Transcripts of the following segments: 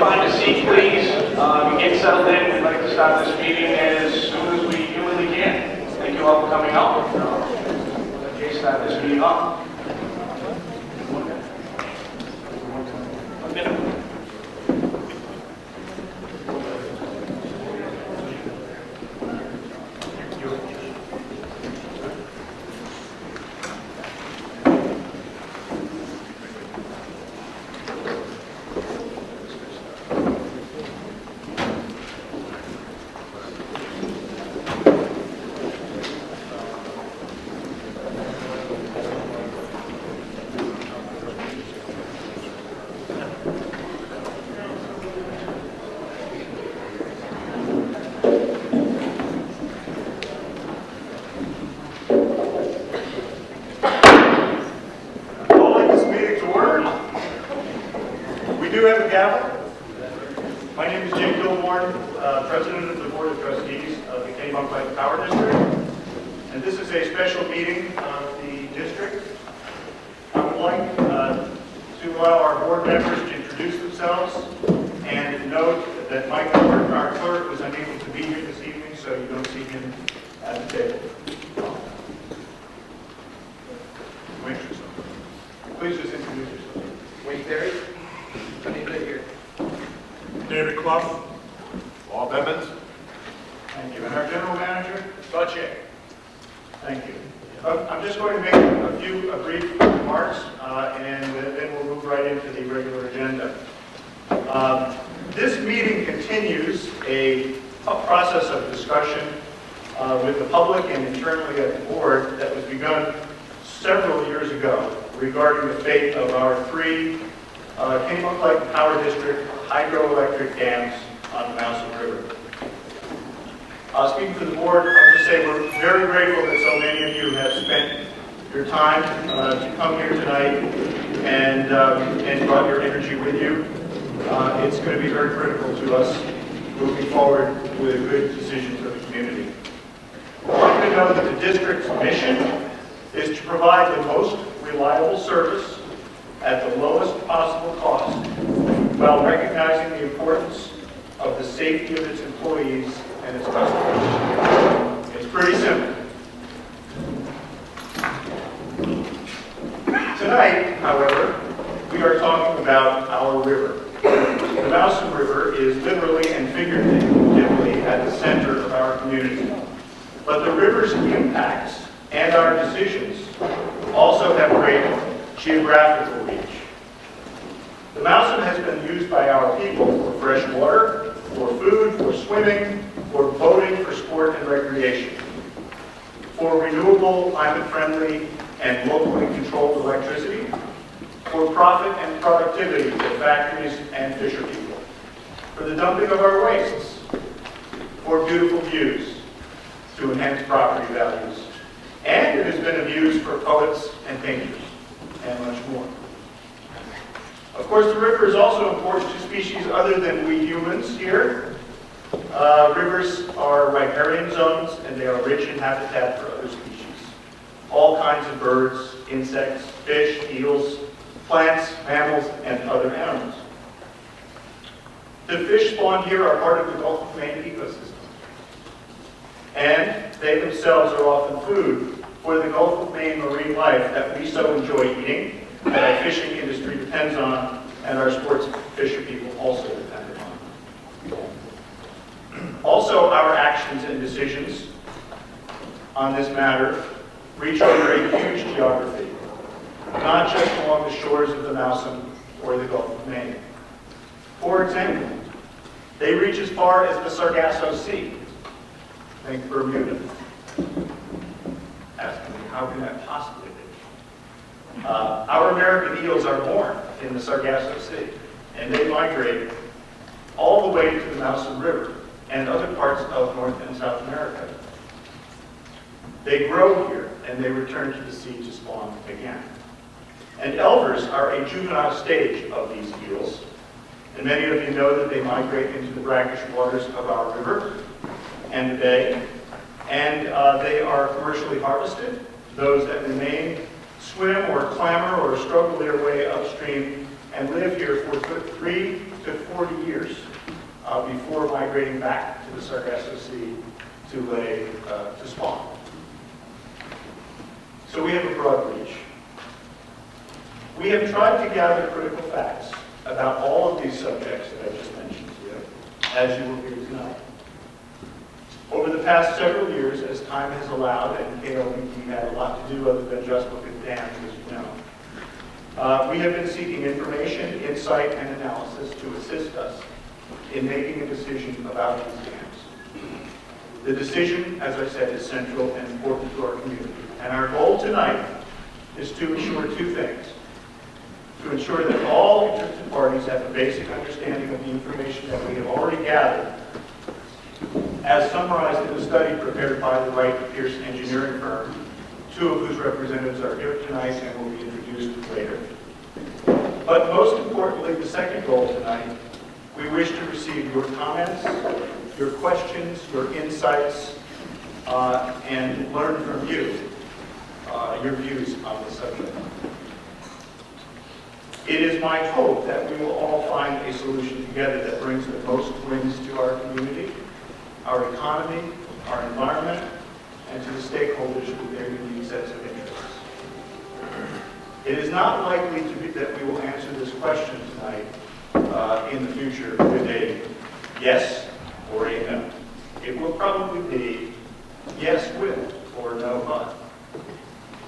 find a seat, please. Get settled in. We'd like to start this meeting as soon as we humanly can. Thank you all for coming out. Okay, start this meeting off. A minute. President of the Board of Trustees of the Kennebunk Hydropower District, and this is a special meeting of the district. I would like to allow our board members to introduce themselves and note that Mike Gilbert, our clerk, was unable to be here this evening, so you don't see him at the table. Please just introduce yourself. Wayne Terry, Sunny here. David Clough. Bob Evans. Thank you. And our general manager? Gotcha. Thank you. I'm just going to make a few brief remarks, and then we'll move right into the regular agenda. This meeting continues a process of discussion with the public and internally at the board that was begun several years ago regarding the fate of our three Kennebunk Power District hydroelectric dams on the Mousen River. Speaking for the board, I'll just say we're very grateful that so many of you have spent your time to come here tonight and brought your energy with you. It's going to be very critical to us moving forward with a good decision for the community. I want you to know that the district's mission is to provide the most reliable service at the lowest possible cost while recognizing the importance of the safety of its employees and its customers. It's pretty simple. Tonight, however, we are talking about our river. The Mousen River is literally and figuratively at the center of our community. But the river's impacts and our decisions also have great geographical reach. The Mousen has been used by our people for fresh water, for food, for swimming, for boating, for sport and recreation, for renewable, climate-friendly, and locally controlled electricity, for profit and productivity for factories and fisher people, for the dumping of our wastes, for beautiful views to enhance property values, and it has been abused for poets and painters, and much more. Of course, the river is also important to species other than we humans here. Rivers are riparian zones, and they are rich in habitat for other species. All kinds of birds, insects, fish, eels, plants, mammals, and other animals. The fish spawned here are part of the Gulf of Maine ecosystem. And they themselves are often food for the Gulf of Maine marine life that we so enjoy eating, that our fishing industry depends on, and our sports fisher people also depend upon. Also, our actions and decisions on this matter reach over a huge geography, not just along the shores of the Mousen or the Gulf of Maine. For example, they reach as far as the Sargasso Sea. Think Bermuda. Asking me, how can that possibly be? Our American eels are born in the Sargasso Sea, and they migrate all the way to the Mousen River and other parts of North and South America. They grow here, and they return to the sea to spawn again. And elvers are a juvenile stage of these eels, and many of you know that they migrate into the brackish waters of our river and the bay, and they are commercially harvested. Those that remain swim or clamber or struggle their way upstream and live here for 3 to 40 years before migrating back to the Sargasso Sea to spawn. So we have a broad reach. We have tried to gather critical facts about all of these subjects that I just mentioned to you, as you will hear tonight. Over the past several years, as time has allowed, and KLPD had a lot to do other than just look at dams, as you know, we have been seeking information, insight, and analysis to assist us in making a decision about these dams. The decision, as I said, is central and important to our community. And our goal tonight is to ensure two things. To ensure that all interested parties have a basic understanding of the information that we have already gathered, as summarized in the study prepared by the Wright Pierce engineering firm, two of whose representatives are here tonight and will be introduced later. But most importantly, the second goal tonight, we wish to receive your comments, your questions, your insights, and learn from you your views on the subject. It is my hope that we will all find a solution together that brings the most wins to our community, our economy, our environment, and to the stakeholders with their unique sets of interests. It is not likely to be that we will answer this question tonight in the future with a yes or a no. It will probably be yes with or no but.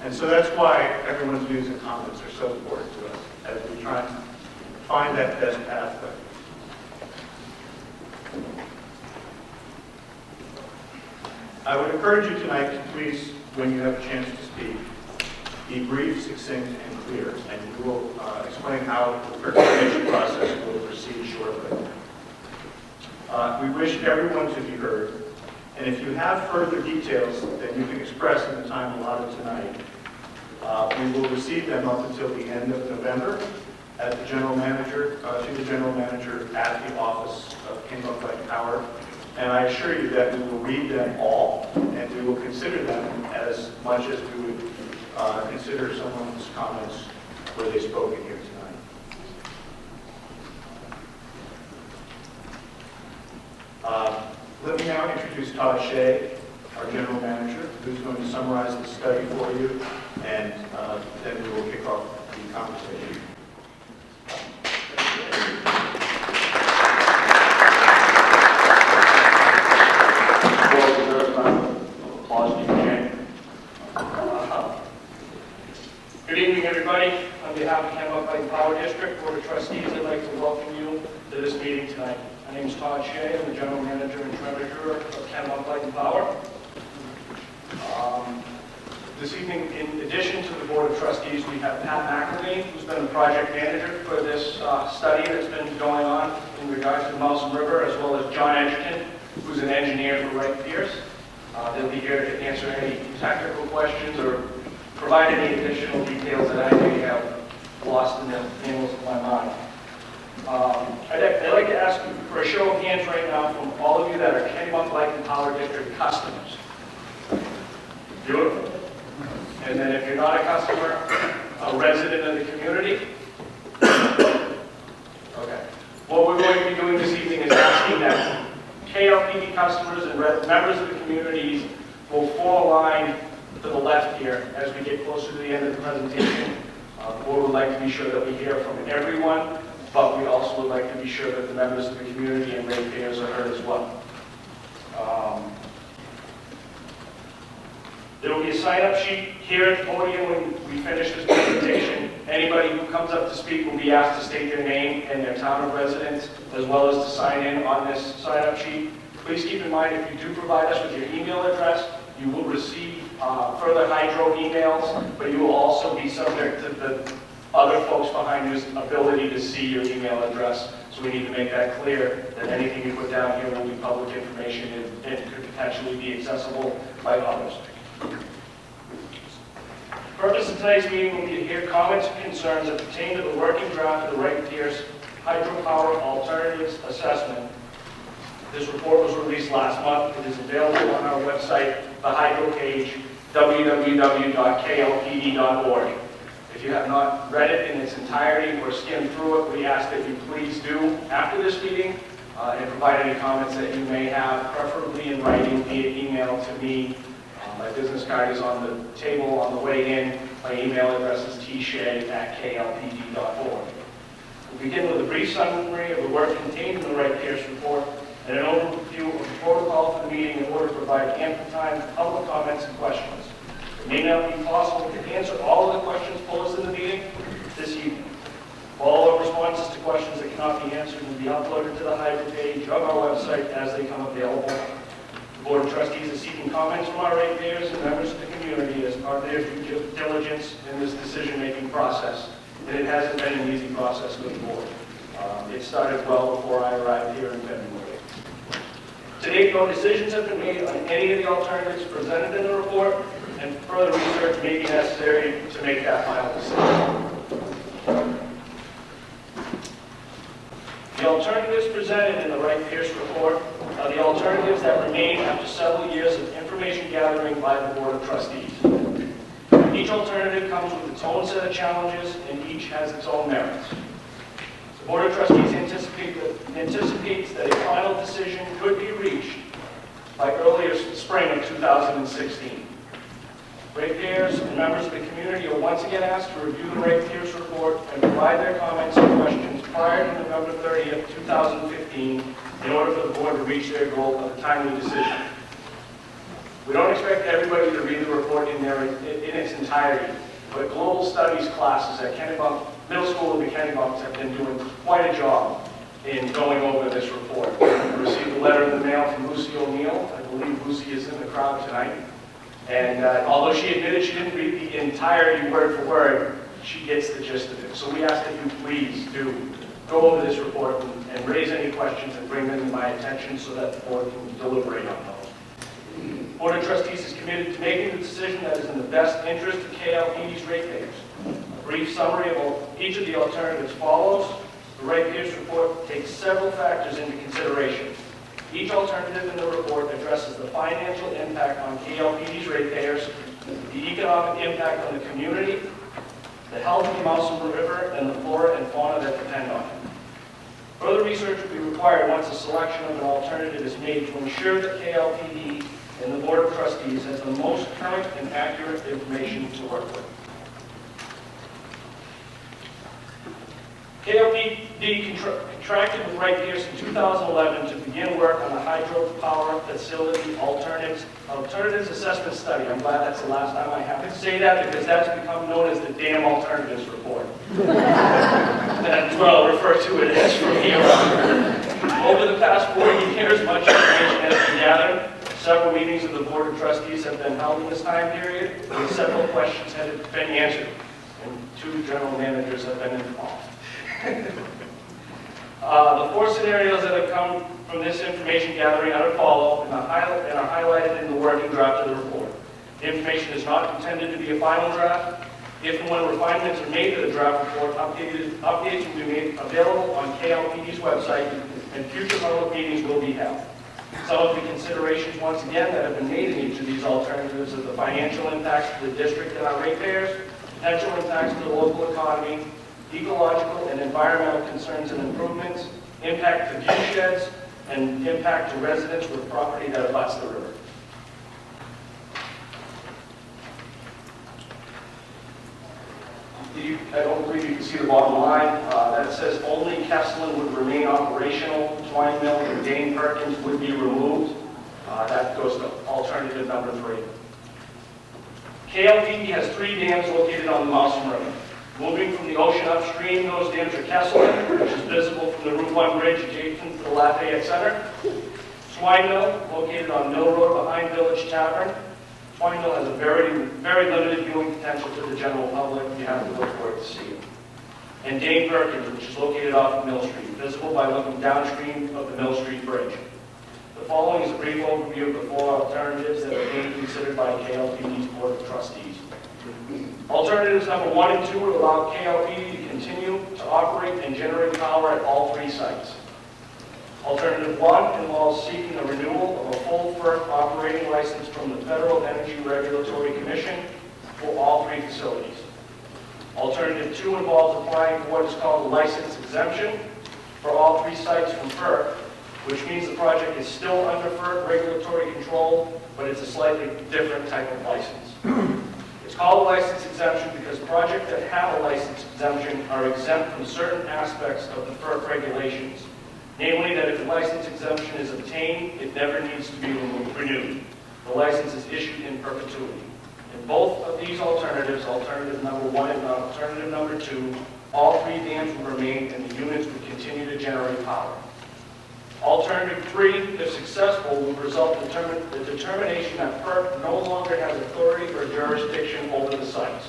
And so that's why everyone's views and comments are so important to us as we try and find that best pathway. I would encourage you tonight to please, when you have a chance to speak, be brief, succinct, and clear, and we will explain how the participation process will proceed shortly. We wish everyone to be heard, and if you have further details that you can express in the time allotted tonight, we will receive them up until the end of November at the general manager, to the general manager at the office of Kennebunk Power. And I assure you that we will read them all, and we will consider them as much as we would consider someone's comments where they spoke in here tonight. Let me now introduce Todd Shea, our general manager, who's going to summarize the study for you, and then we will kick off the conversation. Good evening, everybody. On behalf of Kennebunk Power District Board of Trustees, I'd like to welcome you to this meeting tonight. My name is Todd Shea. I'm the General Manager and Treasurer of Kennebunk Power. This evening, in addition to the Board of Trustees, we have Pat McElveen, who's been the project manager for this study that's been going on in regards to the Mouse River, as well as John Edgerton, who's an engineer for Wright Pierce. They'll be here to answer any technical questions or provide any additional details that I may have lost in the annals of my mind. I'd like to ask you for a show of hands right now from all of you that are Kennebunk Light and Power District customers. Beautiful. And then if you're not a customer, a resident of the community. Okay. What we're going to be doing this evening is asking that KLPD customers and members of the communities will form a line to the left here as we get closer to the end of the presentation. The board would like to be sure that we hear from everyone, but we also would like to be sure that the members of the community and ratepayers are heard as well. There will be a sign-up sheet here at the podium when we finish this presentation. Anybody who comes up to speak will be asked to state their name and their town of residence, as well as to sign in on this sign-up sheet. Please keep in mind, if you do provide us with your email address, you will receive further hydro emails, but you will also be subject to the other folks behind you's ability to see your email address. So we need to make that clear that anything you put down here will be public information and it could potentially be accessible by others. The purpose of today's meeting will be to hear comments and concerns that pertain to the working draft of the Wright Pierce Hydropower Alternatives Assessment. This report was released last month. It is available on our website, the Hydro page, www.klpd.org. If you have not read it in its entirety or skimmed through it, we ask that you please do after this meeting and provide any comments that you may have, preferably in writing via email to me. My business card is on the table on the way in. My email address is tshay@klpd.org. We'll begin with a brief summary of the work contained in the Wright Pierce report and an overview of the protocol for the meeting in order to provide ample time for public comments and questions. It may not be possible to answer all of the questions posed in the meeting this evening. All our responses to questions that cannot be answered will be uploaded to the Hydro page of our website as they come available. The Board of Trustees is seeking comments from our ratepayers and members of the community as part of their due diligence in this decision-making process. And it hasn't been an easy process with the board. It started well before I arrived here in February. To date, no decisions have been made on any of the alternatives presented in the report, and further research may be necessary to make that final decision. The alternatives presented in the Wright Pierce report are the alternatives that remain after several years of information gathering by the Board of Trustees. Each alternative comes with its own set of challenges, and each has its own merits. The Board of Trustees anticipates that a final decision could be reached by earlier spring of 2016. Ratepayers and members of the community are once again asked to review the Wright Pierce report and provide their comments and questions prior to November 30th, 2015, in order for the board to reach their goal of a timely decision. We don't expect everybody to read the report in its entirety, but global studies classes at Kennebunk, middle school and the Kennebunks have been doing quite a job in going over this report. I received a letter in the mail from Lucy O'Neill. I believe Lucy is in the crowd tonight. And although she admitted she didn't read the entirety word for word, she gets the gist of it. So we ask that you please do go over this report and raise any questions and bring them to my attention so that the board can deliberate on those. The Board of Trustees is committed to making the decision that is in the best interest of KLPD's ratepayers. A brief summary of each of the alternatives follows. The Wright Pierce report takes several factors into consideration. Each alternative in the report addresses the financial impact on KLPD's ratepayers, the economic impact on the community, the health of the Mousam River, and the flora and fauna that depend on it. Further research will be required once a selection of an alternative is made to ensure that KLPD and the Board of Trustees has the most current and accurate information to work with. KLPD contracted with Wright Pierce in 2011 to begin work on the Hydropower Facility Alternatives Assessment Study. I'm glad that's the last time I have to say that because that's become known as the damn alternatives report. That's what I'll refer to it as from here on. Over the past 4 years, much information has been gathered. Several meetings of the Board of Trustees have been held in this time period, and several questions have been answered, and 2 general managers have been involved. The 4 scenarios that have come from this information gathering are to follow and are highlighted in the working draft of the report. The information is not intended to be a final draft. If and when refinements are made to the draft report, updates will be made available on KLPD's website, and future public meetings will be held. Some of the considerations, once again, that have been made in each of these alternatives are the financial impacts to the district and our ratepayers, potential impacts to the local economy, ecological and environmental concerns and improvements, impact to viewsheds, and impact to residents with property that abuts the river. I don't believe you can see the bottom line. That says only Kesselin would remain operational. Twine Mill and Dane Perkins would be removed. That goes to alternative number 3. KLPD has 3 dams located on the Mousam River. Moving from the ocean upstream, those dams are Kesselin, which is visible from the Route 1 bridge adjacent to the Lafayette Center. Twine Mill, located on Mill Road behind Village Tavern. Twine Mill has a very limited viewing potential to the general public. You have to look for it to see it. And Dane Perkins, which is located off of Mill Street, visible by looking downstream of the Mill Street Bridge. The following is a brief overview of the 4 alternatives that are being considered by KLPD's Board of Trustees. Alternatives number 1 and 2 would allow KLPD to continue to operate and generate power at all 3 sites. Alternative 1 involves seeking a renewal of a full FERC operating license from the Federal Energy Regulatory Commission for all 3 facilities. Alternative 2 involves applying for what is called a license exemption for all 3 sites from FERC, which means the project is still under FERC regulatory control, but it's a slightly different type of license. It's called a license exemption because projects that have a license exemption are exempt from certain aspects of the FERC regulations. Namely, that if a license exemption is obtained, it never needs to be renewed. The license is issued in perpetuity. In both of these alternatives, alternative number 1 and alternative number 2, all 3 dams will remain and the units would continue to generate power. Alternative 3, if successful, would result in the determination that FERC no longer has authority or jurisdiction over the sites.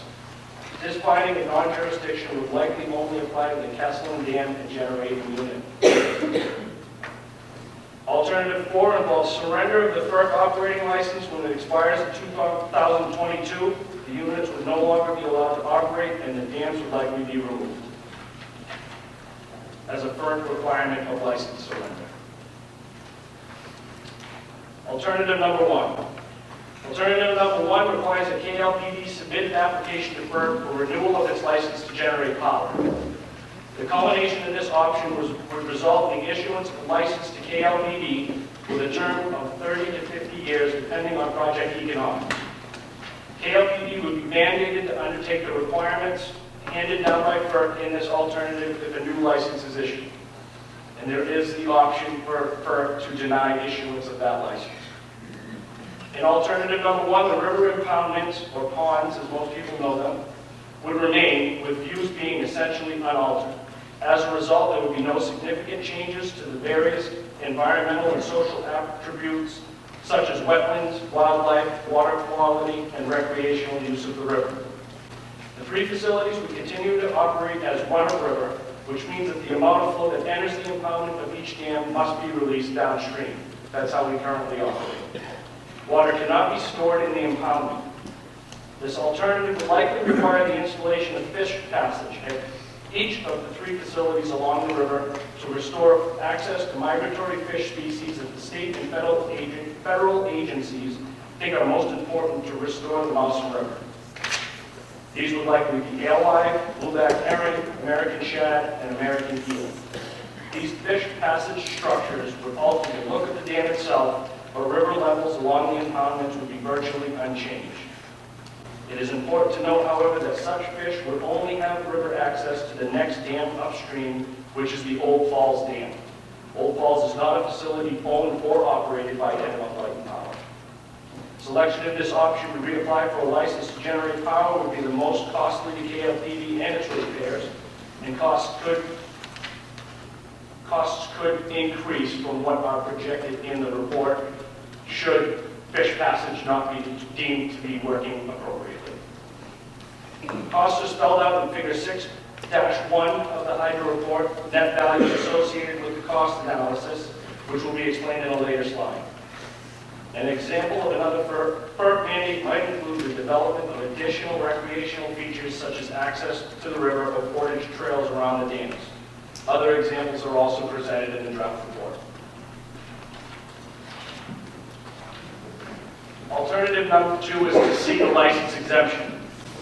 This finding of non-jurisdiction would likely only apply to the Kesselin Dam and generating unit. Alternative 4 involves surrender of the FERC operating license when it expires in 2022. The units would no longer be allowed to operate and the dams would likely be removed as a FERC requirement of license surrender. Alternative number 1. Alternative number 1 requires that KLPD submit an application to FERC for renewal of its license to generate power. The culmination of this option would result in the issuance of a license to KLPD with a term of 30 to 50 years, depending on project economics. KLPD would be mandated to undertake the requirements handed down by FERC in this alternative if a new license is issued. And there is the option for FERC to deny issuance of that license. In alternative number 1, the river impoundments, or ponds as most people know them, would remain, with views being essentially unaltered. As a result, there would be no significant changes to the various environmental and social attributes such as wetlands, wildlife, water quality, and recreational use of the river. The 3 facilities would continue to operate as run-of-river, which means that the amount of flow that enters the impoundment of each dam must be released downstream. That's how we currently operate. Water cannot be stored in the impoundment. This alternative would likely require the installation of fish passage at each of the 3 facilities along the river to restore access to migratory fish species that the state and federal agencies think are most important to restore the Mouse River. These would likely be alewife, blueback herring, American shad, and American eel. These fish passage structures would ultimately look at the dam itself, but river levels along the impoundments would be virtually unchanged. It is important to note, however, that such fish would only have river access to the next dam upstream, which is the Old Falls Dam. Old Falls is not a facility owned or operated by Kennebunk Light and Power. Selection of this option to reapply for a license to generate power would be the most costly to KLPD and its ratepayers, and costs could increase from what are projected in the report should fish passage not be deemed to be working appropriately. Costs are spelled out in Figure 6-1 of the Hydro report, net values associated with the cost analysis, which will be explained in a later slide. An example of another FERC mandate might include the development of additional recreational features such as access to the river or portage trails around the dams. Other examples are also presented in the draft report. Alternative number 2 is to seek a license exemption.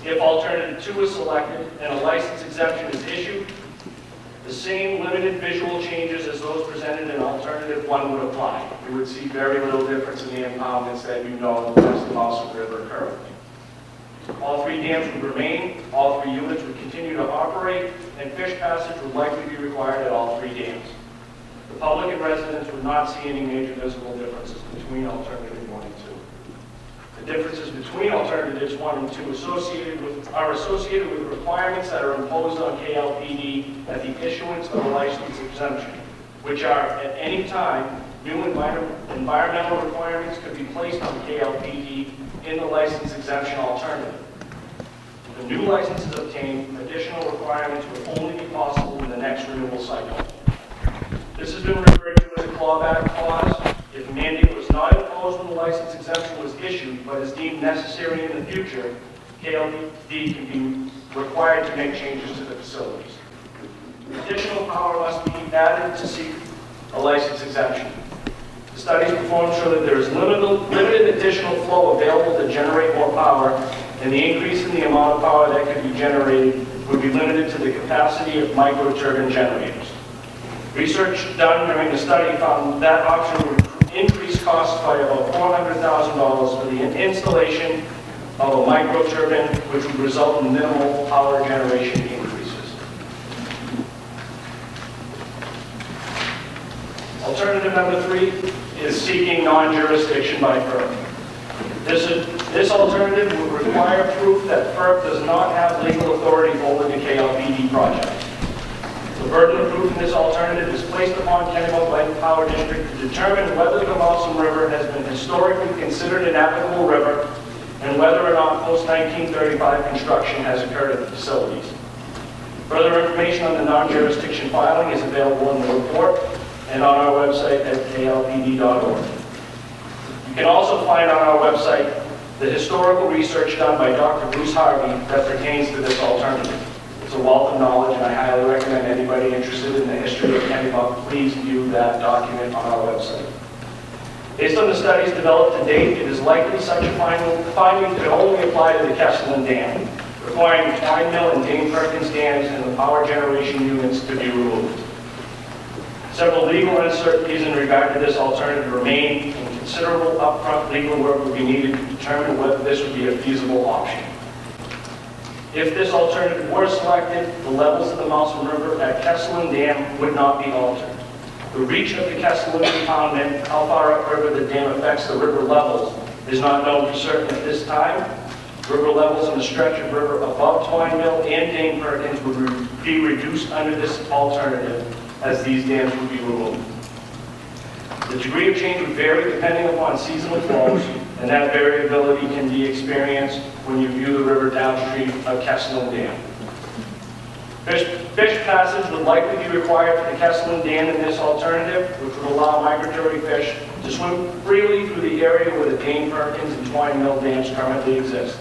If alternative 2 is selected and a license exemption is issued, the same limited visual changes as those presented in alternative 1 would apply. You would see very little difference in the impoundments that you know as the Mouse River currently. All 3 dams would remain, all 3 units would continue to operate, and fish passage would likely be required at all 3 dams. The public and residents would not see any major visible differences between alternative 1 and 2. The differences between alternatives 1 and 2 are associated with requirements that are imposed on KLPD at the issuance of a license exemption, which are, at any time, new environmental requirements could be placed on KLPD in the license exemption alternative. If a new license is obtained, additional requirements would only be possible in the next renewal cycle. This has been referred to as a clawback clause. If a mandate was not imposed when the license exemption was issued, but is deemed necessary in the future, KLPD can be required to make changes to the facilities. Additional power must be added to seek a license exemption. The studies performed show that there is limited additional flow available to generate more power, and the increase in the amount of power that could be generated would be limited to the capacity of microturbine generators. Research done during the study found that option would increase costs by about $400,000 for the installation of a microturbine, which would result in minimal power generation increases. Alternative number 3 is seeking non-jurisdiction by FERC. This alternative would require proof that FERC does not have legal authority over the KLPD project. The burden of proof in this alternative is placed upon Kennebunk Light Power District to determine whether the Mousam River has been historically considered a navigable river and whether or not post-1935 construction has occurred at the facilities. Further information on the non-jurisdiction filing is available in the report and on our website at klpd.org. You can also find on our website the historical research done by Dr. Bruce Harvey that pertains to this alternative. It's a wealth of knowledge, and I highly recommend anybody interested in the history of Kennebunk, please view that document on our website. Based on the studies developed to date, it is likely such a finding could only apply to the Kesselin Dam, requiring the Twine Mill and Dane Perkins dams and the power generation units to be removed. Several legal uncertainties in regard to this alternative remain, and considerable upfront legal work would be needed to determine whether this would be a feasible option. If this alternative were selected, the levels of the Mousam River at Kesselin Dam would not be altered. The reach of the Kesselin impoundment, how far upriver the dam affects the river levels, is not known for certain at this time. River levels in the stretch of river above Twine Mill and Dane Perkins would be reduced under this alternative, as these dams would be removed. The degree of change would vary depending upon seasonal flows, and that variability can be experienced when you view the river downstream of Kesselin Dam. Fish passage would likely be required for the Kesselin Dam in this alternative, which would allow migratory fish to swim freely through the area where the Dane Perkins and Twine Mill dams currently exist.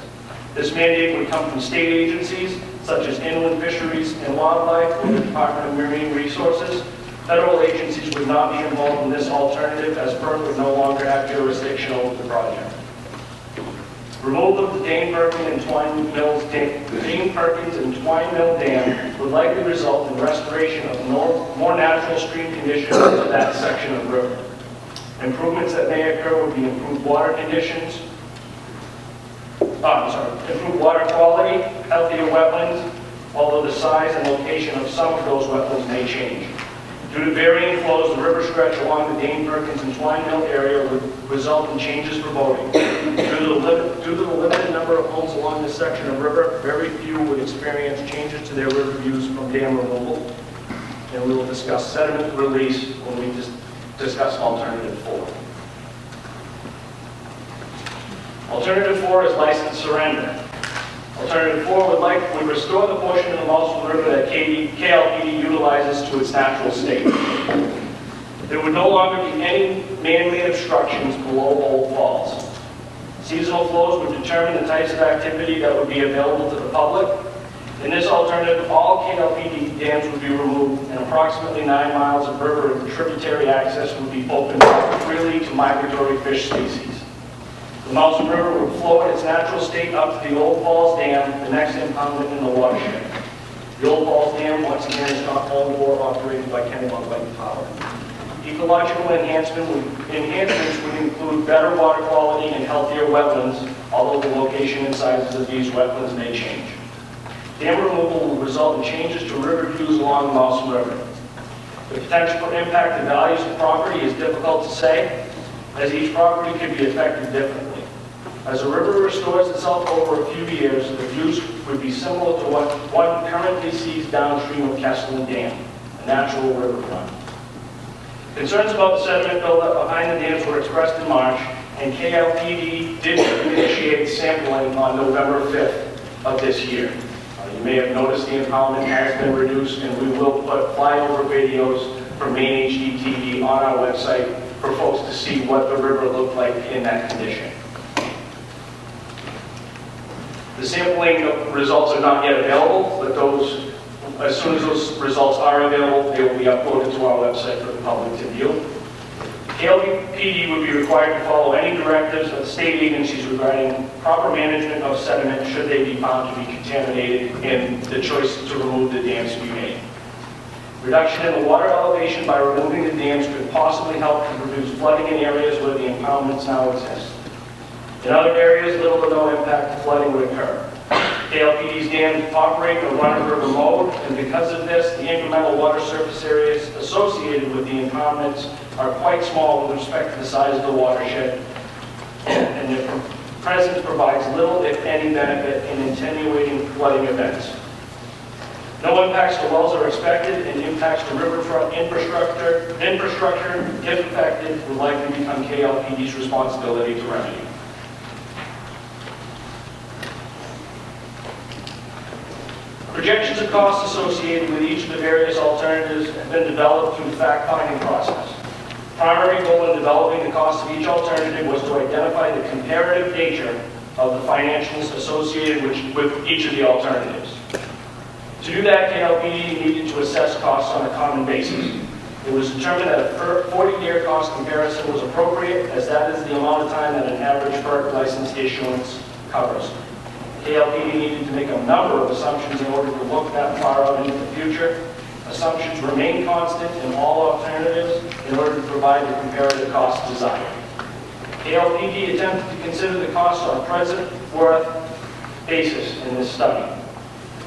This mandate would come from state agencies such as Inland Fisheries and Wildlife or the Department of Marine Resources. Federal agencies would not be involved in this alternative, as FERC would no longer have jurisdiction over the project. Removal of the Dane Perkins and Twine Mill Dam would likely result in restoration of more natural stream conditions to that section of the river. Improvements that may occur would be improved water conditions, improved water quality, healthier wetlands, although the size and location of some of those wetlands may change. Due to varying flows, the river stretch along the Dane Perkins and Twine Mill area would result in changes for boating. Due to the limited number of homes along this section of river, very few would experience changes to their river views from dam removal. And we will discuss sediment release when we discuss alternative 4. Alternative 4 is license surrender. Alternative 4 would likely restore the portion of the Mousam River that KLPD utilizes to its natural state. There would no longer be any man-made obstructions below Old Falls. Seasonal flows would determine the types of activity that would be available to the public. In this alternative, all KLPD dams would be removed and approximately 9 miles of river and tributary access would be opened freely to migratory fish species. The Mousam River would flow in its natural state up to the Old Falls Dam, the next impoundment in the watershed. The Old Falls Dam, once again, is not owned or operated by Kennebunk Light Power. Ecological enhancements would include better water quality and healthier wetlands, although the location and sizes of these wetlands may change. Dam removal will result in changes to river views along the Mousam River. The potential for impact and values of property is difficult to say, as each property could be affected differently. As the river restores itself over a few years, the views would be similar to what one currently sees downstream of Kesselin Dam, a natural riverfront. Concerns about the sediment buildup behind the dams were expressed in March, and KLPD did initiate sampling on November 5th of this year. You may have noticed the impoundment has been reduced, and we will put flyover videos from Maine HDTV on our website for folks to see what the river looked like in that condition. The sampling results are not yet available, but as soon as those results are available, they will be uploaded to our website for the public to view. KLPD would be required to follow any directives of the state agencies regarding proper management of sediment should they be found to be contaminated and the choice to remove the dams to be made. Reduction in the water elevation by removing the dams could possibly help to reduce flooding in areas where the impoundments now exist. In other areas, little or no impact to flooding would occur. KLPD's dams operate a run-of-river mode, and because of this, the incremental water surface areas associated with the impoundments are quite small with respect to the size of the watershed, and their presence provides little, if any, benefit in attenuating flooding events. No impacts to wells are expected, and impacts to riverfront infrastructure, if affected, will likely become KLPD's responsibility to remedy. Projections of costs associated with each of the various alternatives have been developed through the fact-finding process. Primary goal in developing the cost of each alternative was to identify the comparative nature of the financials associated with each of the alternatives. To do that, KLPD needed to assess costs on a common basis. It was determined that a 40-year cost comparison was appropriate, as that is the amount of time that an average FERC license issuance covers. KLPD needed to make a number of assumptions in order to look that far out into the future. Assumptions remain constant in all alternatives in order to provide the comparative cost desired. KLPD attempted to consider the costs on a present worth basis in this study.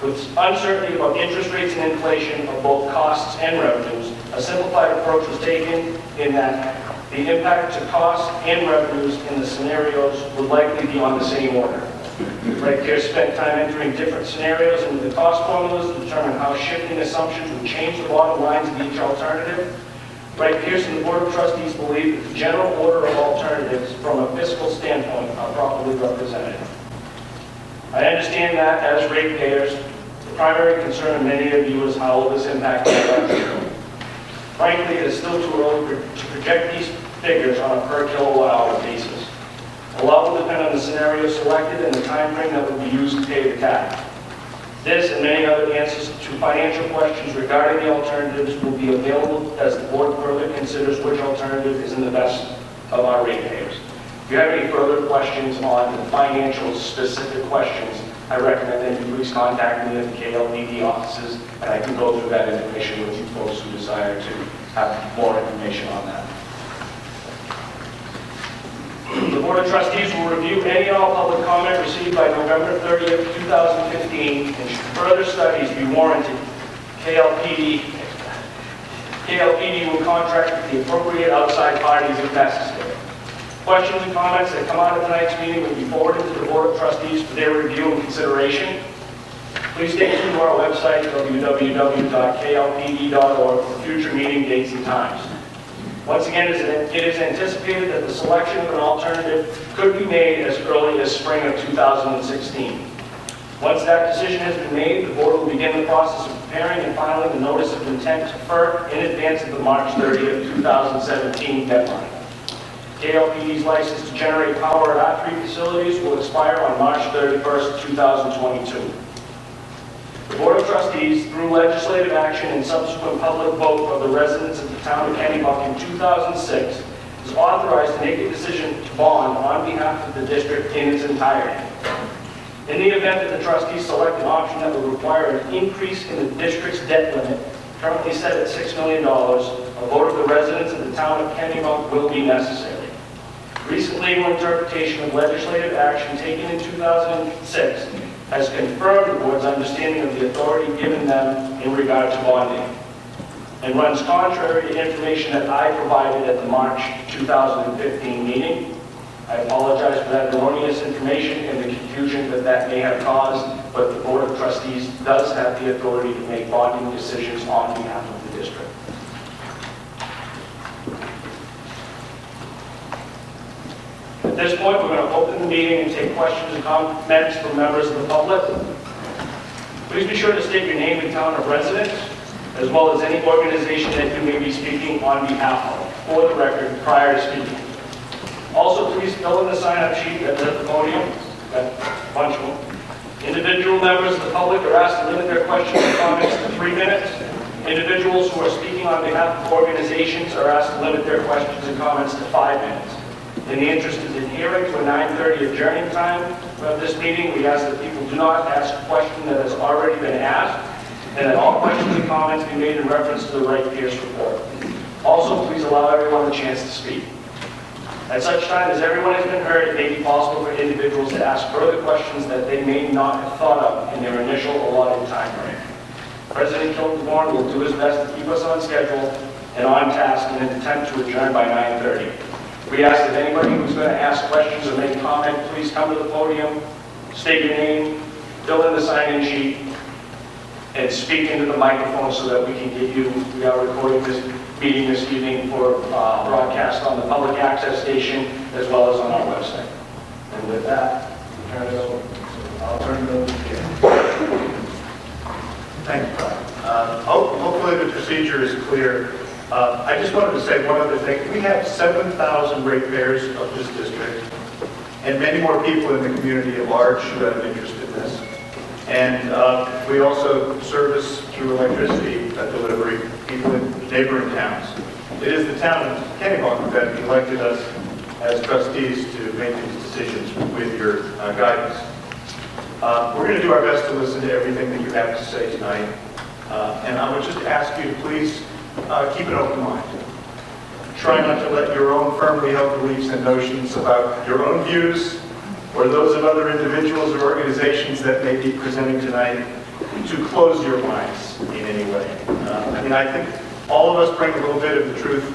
With uncertainty about interest rates and inflation of both costs and revenues, a simplified approach was taken in that the impact to costs and revenues in the scenarios would likely be on the same order. Right here spent time entering different scenarios into the cost formulas to determine how shifting assumptions would change the bottom lines of each alternative. Right Pierce and the Board of Trustees believe that the general order of alternatives from a fiscal standpoint are properly represented. I understand that as ratepayers, the primary concern of many of you is how will this impact our revenue. Frankly, it is still too early to project these figures on a per kilowatt hour basis. A lot will depend on the scenario selected and the time frame that will be used to pay the cap. This and many other answers to financial questions regarding the alternatives will be available as the board further considers which alternative is in the best of our ratepayers. If you have any further questions on the financial specific questions, I recommend that you please contact me at the KLPD offices, and I can go through that information with you folks who desire to have more information on that. The Board of Trustees will review any and all public comment received by November 30th, 2015, and should further studies be warranted, KLPD will contract with the appropriate outside parties if necessary. Questions and comments that come out of tonight's meeting will be forwarded to the Board of Trustees for their review and consideration. Please stay tuned to our website, www.klpd.org, for future meeting dates and times. Once again, it is anticipated that the selection of an alternative could be made as early as spring of 2016. Once that decision has been made, the board will begin the process of preparing and filing the notice of intent to FERC in advance of the March 30th, 2017 deadline. KLPD's license to generate power at our 3 facilities will expire on March 31st, 2022. The Board of Trustees, through legislative action and subsequent public vote of the residents of the town of Kennebunk in 2006, is authorized to make a decision to bond on behalf of the district in its entirety. In the event that the trustees select an option that will require an increase in the district's debt limit, currently set at $6 million, a vote of the residents of the town of Kennebunk will be necessary. Recent legal interpretation of legislative action taken in 2006 has confirmed the board's understanding of the authority given them in regard to bonding, and runs contrary to information that I provided at the March 2015 meeting. I apologize for that erroneous information and the confusion that may have caused, but the Board of Trustees does have the authority to make bonding decisions on behalf of the district. At this point, we're going to open the meeting and take questions and comments from members of the public. Please be sure to state your name and town of residence, as well as any organization that you may be speaking on behalf of, for the record, prior to speaking. Also, please fill in the sign-up sheet that's at the podium. Got a bunch of them. Individual members of the public are asked to limit their questions and comments to 3 minutes. Individuals who are speaking on behalf of organizations are asked to limit their questions and comments to 5 minutes. In the interest of adhering to a 9:30 adjourning time of this meeting, we ask that people do not ask a question that has already been asked, and that all questions and comments be made in reference to the Wright Pierce report. Also, please allow everyone a chance to speak. At such time as everyone has been heard, it may be possible for individuals to ask further questions that they may not have thought of in their initial allotted time frame. President Kennebunk will do his best to keep us on schedule and on task in an attempt to adjourn by 9:30. We ask that anybody who's going to ask questions or make comment, please come to the podium, state your name, fill in the sign-in sheet, and speak into the microphone so that we can get you. We are recording this meeting this evening for broadcast on the public access station as well as on our website. And with that, I'll turn it over to you. Thank you, Brian. Hopefully the procedure is clear. I just wanted to say one other thing. We have 7,000 ratepayers of this district, and many more people in the community at large who have an interest in this. And we also service through electricity delivery people in neighboring towns. It is the town of Kennebunk that elected us as trustees to make these decisions with your guidance. We're going to do our best to listen to everything that you have to say tonight. And I would just ask you to please keep an open mind. Try not to let your own firmly held beliefs and notions about your own views or those of other individuals or organizations that may be presenting tonight to close your minds in any way. I think all of us bring a little bit of the truth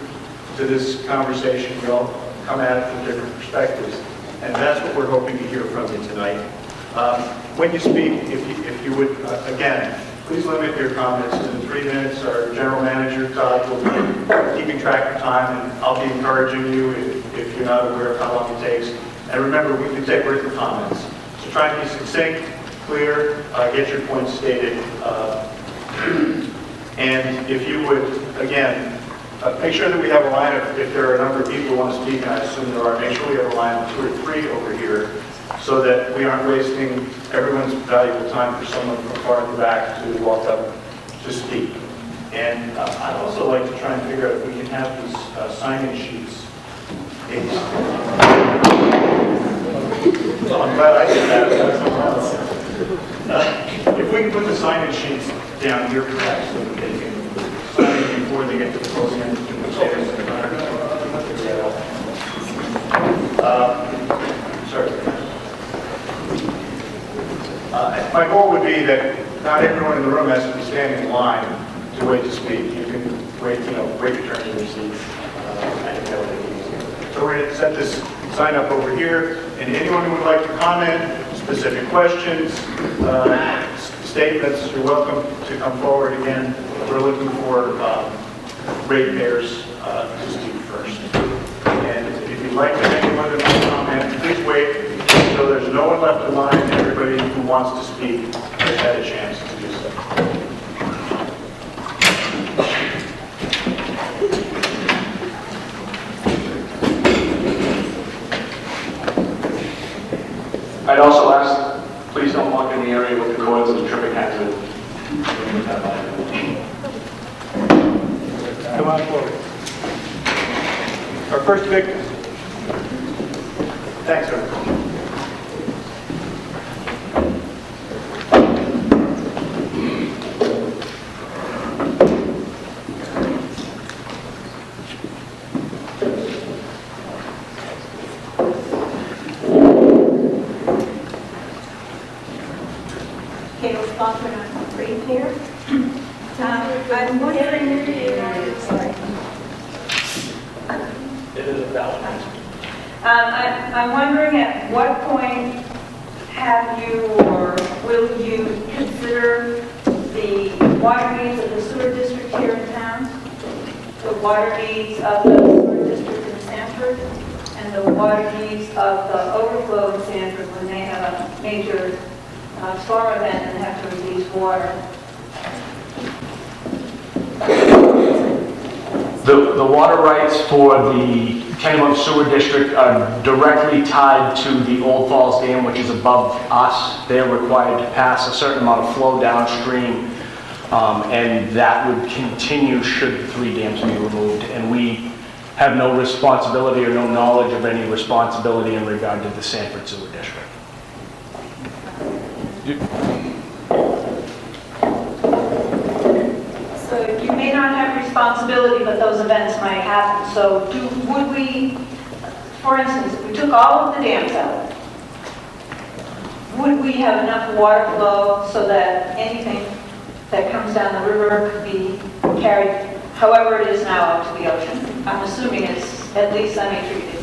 to this conversation. We all come at it from different perspectives. And that's what we're hoping to hear from you tonight. When you speak, if you would, again, please limit your comments to 3 minutes. Our general manager, Todd, will be keeping track of time, and I'll be encouraging you if you're not aware of how long it takes. And remember, we can take written comments. So try and be succinct, clear, get your points stated. And if you would, again, make sure that we have a line of, if there are a number of people who want to speak, and I assume there are, make sure we have a line of 2 or 3 over here, so that we aren't wasting everyone's valuable time for someone from far in the back to walk up to speak. And I'd also like to try and figure out if we can have these sign-in sheets. So I'm glad I did that. If we can put the sign-in sheets down here perhaps so that they can sign in before they get to the podium. Sorry. My goal would be that not everyone in the room has to be standing in line to wait to speak. You can wait, wait your turn in your seat. So we're going to set this sign up over here, and anyone who would like to comment, specific questions, statements, you're welcome to come forward again. We're looking for ratepayers to speak first. And if you'd like to make any other comment, please wait. So there's no one left in line. Everybody who wants to speak has had a chance to do so. I'd also ask, please don't walk in the area with the cords of the tripping hazard. Come on forward. Our first victim. Thanks, sir. I'm wondering, It is a valid. I'm wondering at what point have you or will you consider the water needs of the sewer district here in town, the water needs of the sewer district in Sanford, and the water needs of the overflow in Sanford when they have a major storm event and have to release water? The water rights for the Kennebunk Sewer District are directly tied to the Old Falls Dam, which is above us. They're required to pass a certain amount of flow downstream And that would continue should the 3 dams be removed. And we have no responsibility or no knowledge of any responsibility in regard to the Sanford Sewer District. So you may not have responsibility, but those events might happen. So would we, for instance, if we took all of the dams out, would we have enough water flow so that anything that comes down the river could be carried however it is now out to the ocean? I'm assuming it's at least semi-treated.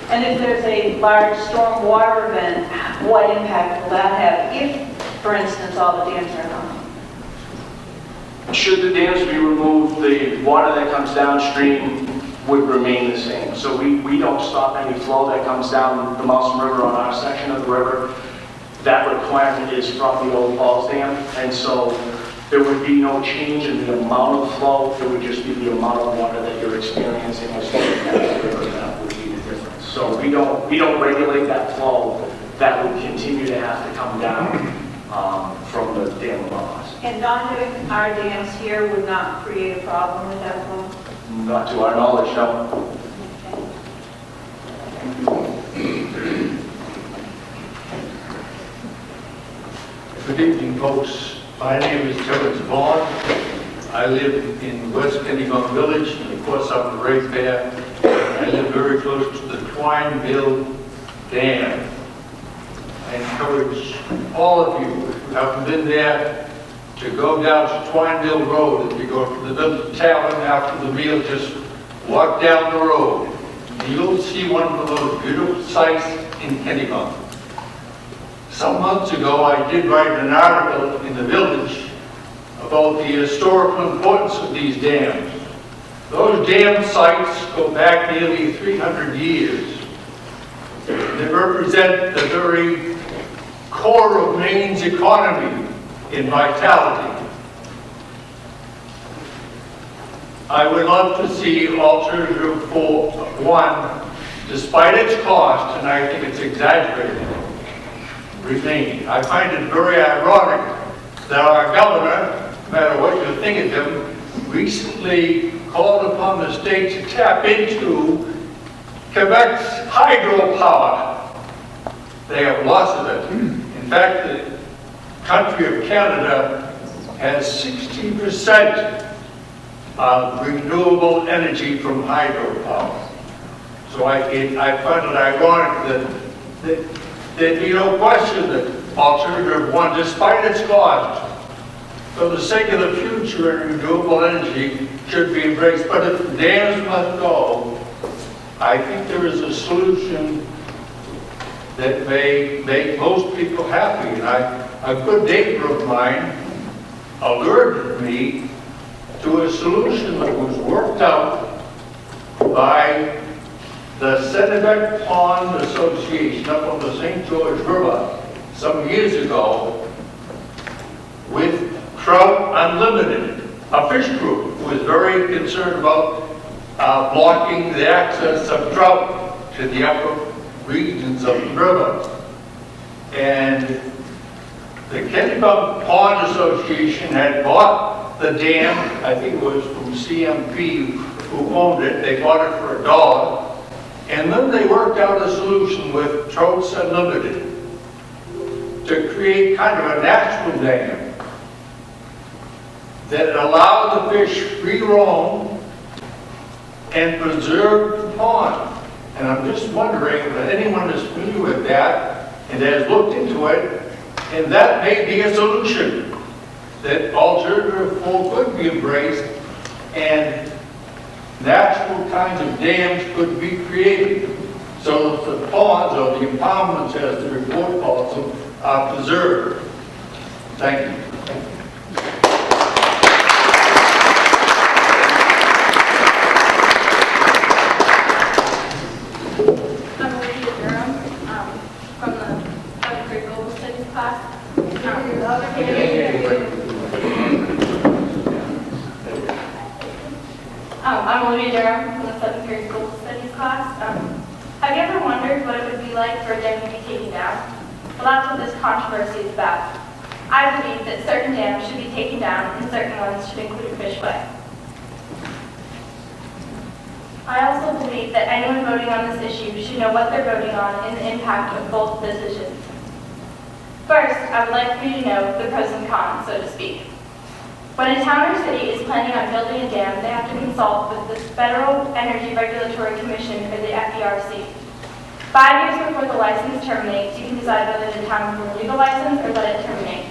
And if there's a large storm water event, what impact will that have if, for instance, all the dams are gone? Should the dams be removed, the water that comes downstream would remain the same. So we don't stop any flow that comes down the Mouse River on our section of the river. That requirement is from the Old Falls Dam, and so there would be no change in the amount of flow. It would just be the amount of water that you're experiencing as the river. That would be the difference. So we don't regulate that flow. That would continue to have to come down from the dam above us. And not having our dams here would not create a problem with that flow? Not to our knowledge, no. Good evening, folks. My name is Terrence Vaughn. I live in West Kennebunk Village, and of course I'm right there. I live very close to the Twineville Dam. I encourage all of you, if you haven't been there, to go down to Twineville Road. If you go to the village tavern after the meal, just walk down the road. And you'll see one of those beautiful sights in Kennebunk. Some months ago, I did write an article in the village about the historical importance of these dams. Those dam sites go back nearly 300 years. They represent the very core of Maine's economy in vitality. I would love to see alternative 1, despite its cost, and I think it's exaggerated, remain. I find it very ironic that our governor, no matter what you think of him, recently called upon the state to tap into Quebec's hydropower. They have lots of it. In fact, the country of Canada has 60% of renewable energy from hydropower. So I find it ironic that there'd be no question that alternative 1, despite its cost, for the sake of the future and renewable energy, should be embraced. But if the dams must go, I think there is a solution that may make most people happy. And a good neighbor of mine alerted me to a solution that was worked out by the Kennebunk Pond Association up on the St. George River some years ago with Trout Unlimited, a fish group who was very concerned about blocking the access of trout to the upper regions of the river. And the Kennebunk Pond Association had bought the dam, I think it was from CMP who owned it. They bought it for $1. And then they worked out a solution with Trout Unlimited to create kind of a natural dam that allowed the fish free roam and preserve the pond. And I'm just wondering if anyone is familiar with that and has looked into it, and that may be a solution, that alternative 4 could be embraced and natural kinds of dams could be created so that the ponds or the impoundments, as the report calls them, are preserved. Thank you. I'm Olivia Durham from the 7th grade Global Studies class. Have you ever wondered what it would be like for a dam to be taken down? Well, that's what this controversy is about. I believe that certain dams should be taken down and certain ones should include a fishway. I also believe that anyone voting on this issue should know what they're voting on and the impact of both decisions. First, I would like for you to know the pros and cons, so to speak. When a town or city is planning on building a dam, they have to consult with the Federal Energy Regulatory Commission, or the FERC. 5 years before the license terminates, you can decide whether the town will renew the license or let it terminate.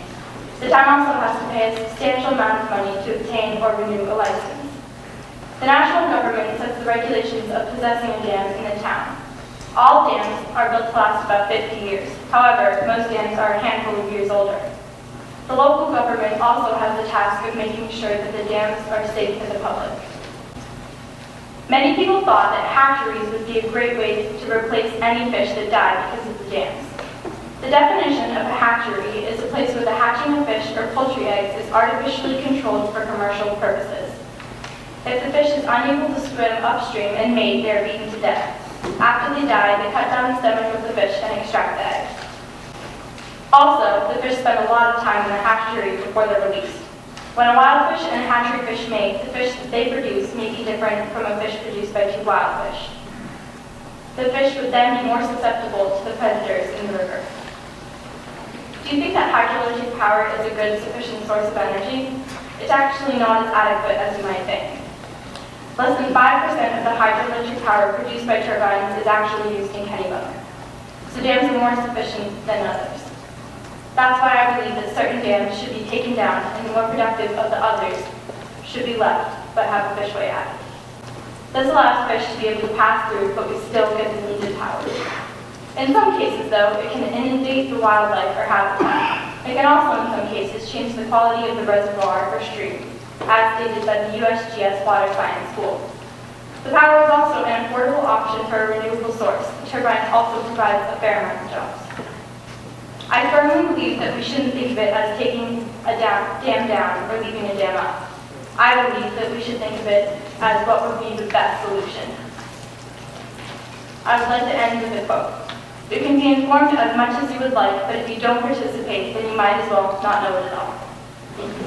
The town also has to pay a substantial amount of money to obtain or renew a license. The national government sets the regulations of possessing a dam in the town. All dams are built to last about 50 years. However, most dams are a handful of years older. The local government also has the task of making sure that the dams are safe for the public. Many people thought that hatcheries would be a great way to replace any fish that died because of the dams. The definition of a hatchery is a place where the hatching of fish or poultry eggs is artificially controlled for commercial purposes. If the fish is unable to swim upstream and mate, they are beaten to death. After they die, they cut down the stomach of the fish and extract the eggs. Also, the fish spend a lot of time in the hatchery before they're released. When a wild fish and a hatchery fish mate, the fish that they produce may be different from a fish produced by 2 wild fish. The fish would then be more susceptible to the predators in the river. Do you think that hydroelectric power is a good, sufficient source of energy? It's actually not as adequate as you might think. Less than 5% of the hydroelectric power produced by turbines is actually used in Kennebunk. So dams are more sufficient than others. That's why I believe that certain dams should be taken down and the more productive of the others should be left, but have a fishway added. This allows fish to be able to pass through, but we still get the needed power. In some cases, though, it can inundate the wildlife or habitat. It can also, in some cases, change the quality of the reservoir or stream, as stated by the USGS Water Science School. The power is also an affordable option for a renewable source. The turbine also provides a fair amount of jobs. I firmly believe that we shouldn't think of it as taking a dam down or leaving a dam up. I believe that we should think of it as what would be the best solution. I would like to end with a quote. You can be informed as much as you would like, but if you don't participate, then you might as well not know it at all. Thank you.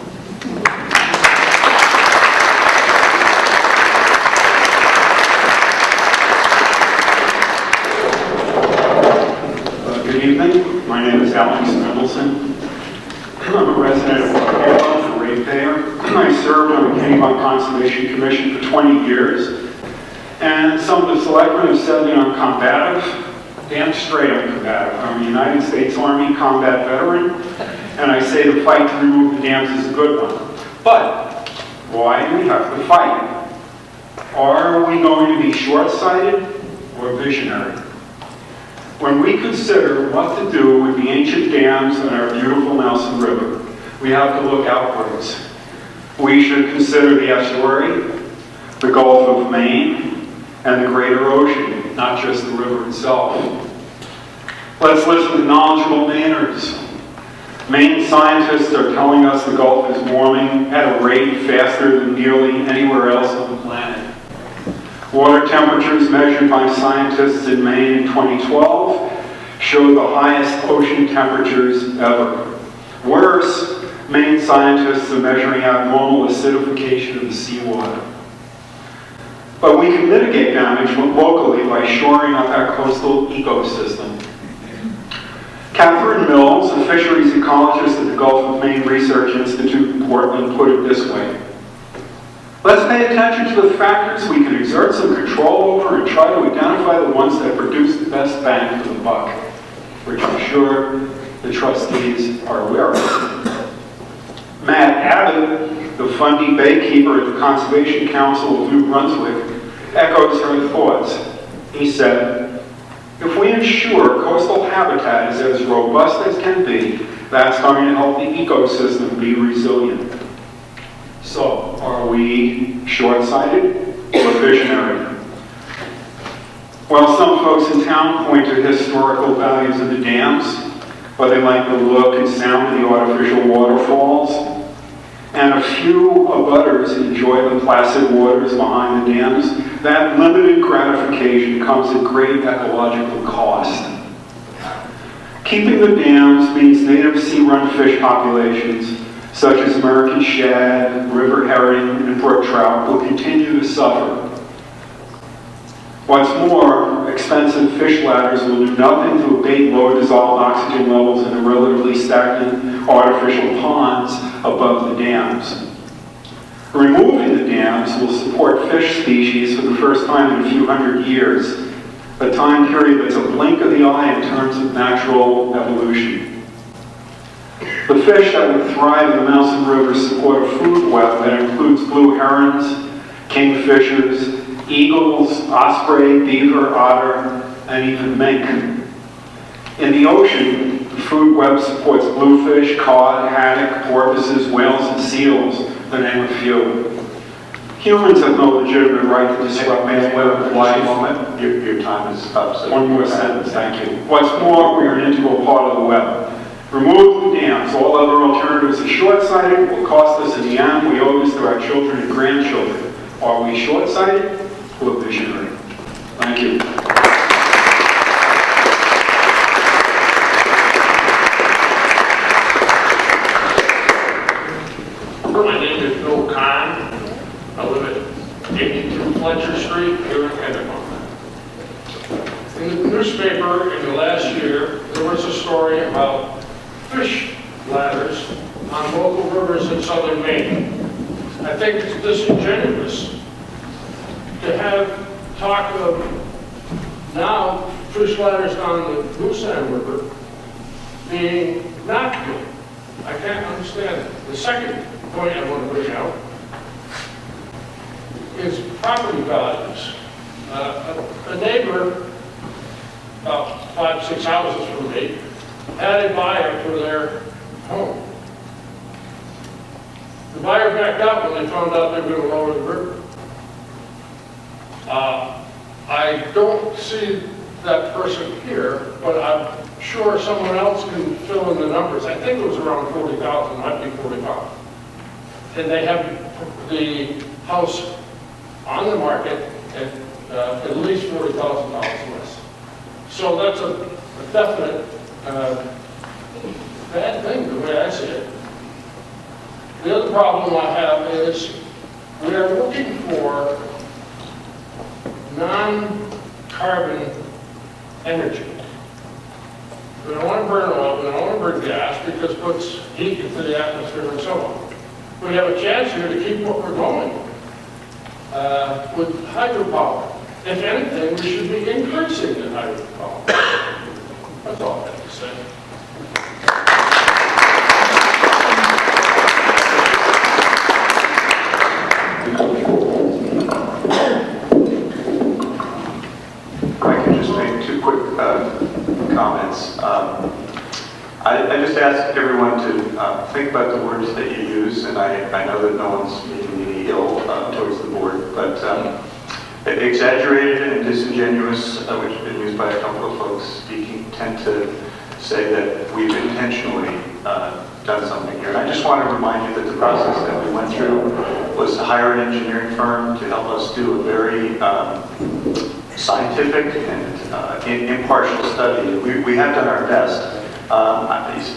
Good evening. My name is Alex Mendelson. I'm a resident of Kennebunk, a ratepayer. I served on the Kennebunk Conservation Commission for 20 years. And some of the selectmen have said that I'm combative. Damn straight I'm combative. I'm a United States Army combat veteran. And I say the fight to remove the dams is a good one. But why do we have to fight? Are we going to be short-sighted or visionary? When we consider what to do with the ancient dams on our beautiful Nelson River, we have to look outwards. We should consider the estuary, the Gulf of Maine, and the greater ocean, not just the river itself. Let's listen to knowledgeable Mainers. Maine scientists are telling us the Gulf is warming at a rate faster than nearly anywhere else on the planet. Water temperatures measured by scientists in Maine in 2012 show the highest ocean temperatures ever. Worse, Maine scientists are measuring abnormal acidification of the seawater. But we can mitigate damage locally by shoring up our coastal ecosystem. Catherine Mills, a fisheries ecologist at the Gulf of Maine Research Institute in Portland, put it this way. Let's pay attention to the factors we can exert some control over and try to identify the ones that produce the best bang for the buck, which I'm sure the trustees are aware of. Matt Abbott, the Fundy Baykeeper at the Conservation Council of New Brunswick, echoes her thoughts. He said, if we ensure coastal habitat is as robust as can be, that's going to help the ecosystem be resilient. So, are we short-sighted or visionary? Well, some folks in town point to historical values of the dams, but they like the look and sound of the artificial waterfalls. And a few abutters enjoy the placid waters behind the dams. That limited gratification comes at great ecological cost. Keeping the dams means native sea-run fish populations, such as American shad, river herring, and brook trout, will continue to suffer. What's more, expensive fish ladders will do nothing to abate low dissolved oxygen levels in the relatively stagnant artificial ponds above the dams. Removing the dams will support fish species for the first time in a few hundred years, a time period that's a blink of the eye in terms of natural evolution. The fish that would thrive in the Mouse River support a food web that includes blue herons, kingfishers, eagles, osprey, beaver, otter, and even mink. In the ocean, the food web supports bluefish, cod, haddock, porpoises, whales, and seals, to name a few. Humans have no legitimate right to disrupt this web of life. Moment, your time is up. So One more sentence, thank you. What's more, we are an integral part of the web. Remove the dams. All other alternatives are short-sighted, will cost us in the end. We owe this to our children and grandchildren. Are we short-sighted or visionary? Thank you. My name is Bill Kahn. I live at 82 Fletcher Street here in Kennebunk. In the newspaper in the last year, there was a story about fish ladders on local rivers in southern Maine. I think it's disingenuous to have talk of now fish ladders on the Goosan River being not good. I can't understand it. The second point I want to bring out is property values. A neighbor, about 5-6 houses from me, had a buyer for their home. The buyer backed out when they found out they were going to lower the river. I don't see that person here, but I'm sure someone else can fill in the numbers. I think it was around 40,000, might be 45. And they have the house on the market at least $40,000 less. So that's a definite bad thing, the way I see it. The other problem I have is we are looking for non-carbon energy. We don't want to burn oil, we don't want to burn gas because it puts heat into the atmosphere and so on. We have a chance here to keep what we're going with hydropower. If anything, we should be increasing the hydropower. That's all I have to say. I can just make two quick comments. I just ask everyone to think about the words that you use, and I know that no one's meaning any ill towards the board, but exaggerated and disingenuous, which have been used by a couple of folks speaking, tend to say that we've intentionally done something here. And I just want to remind you that the process that we went through was to hire an engineering firm to help us do a very scientific and impartial study. We have done our best.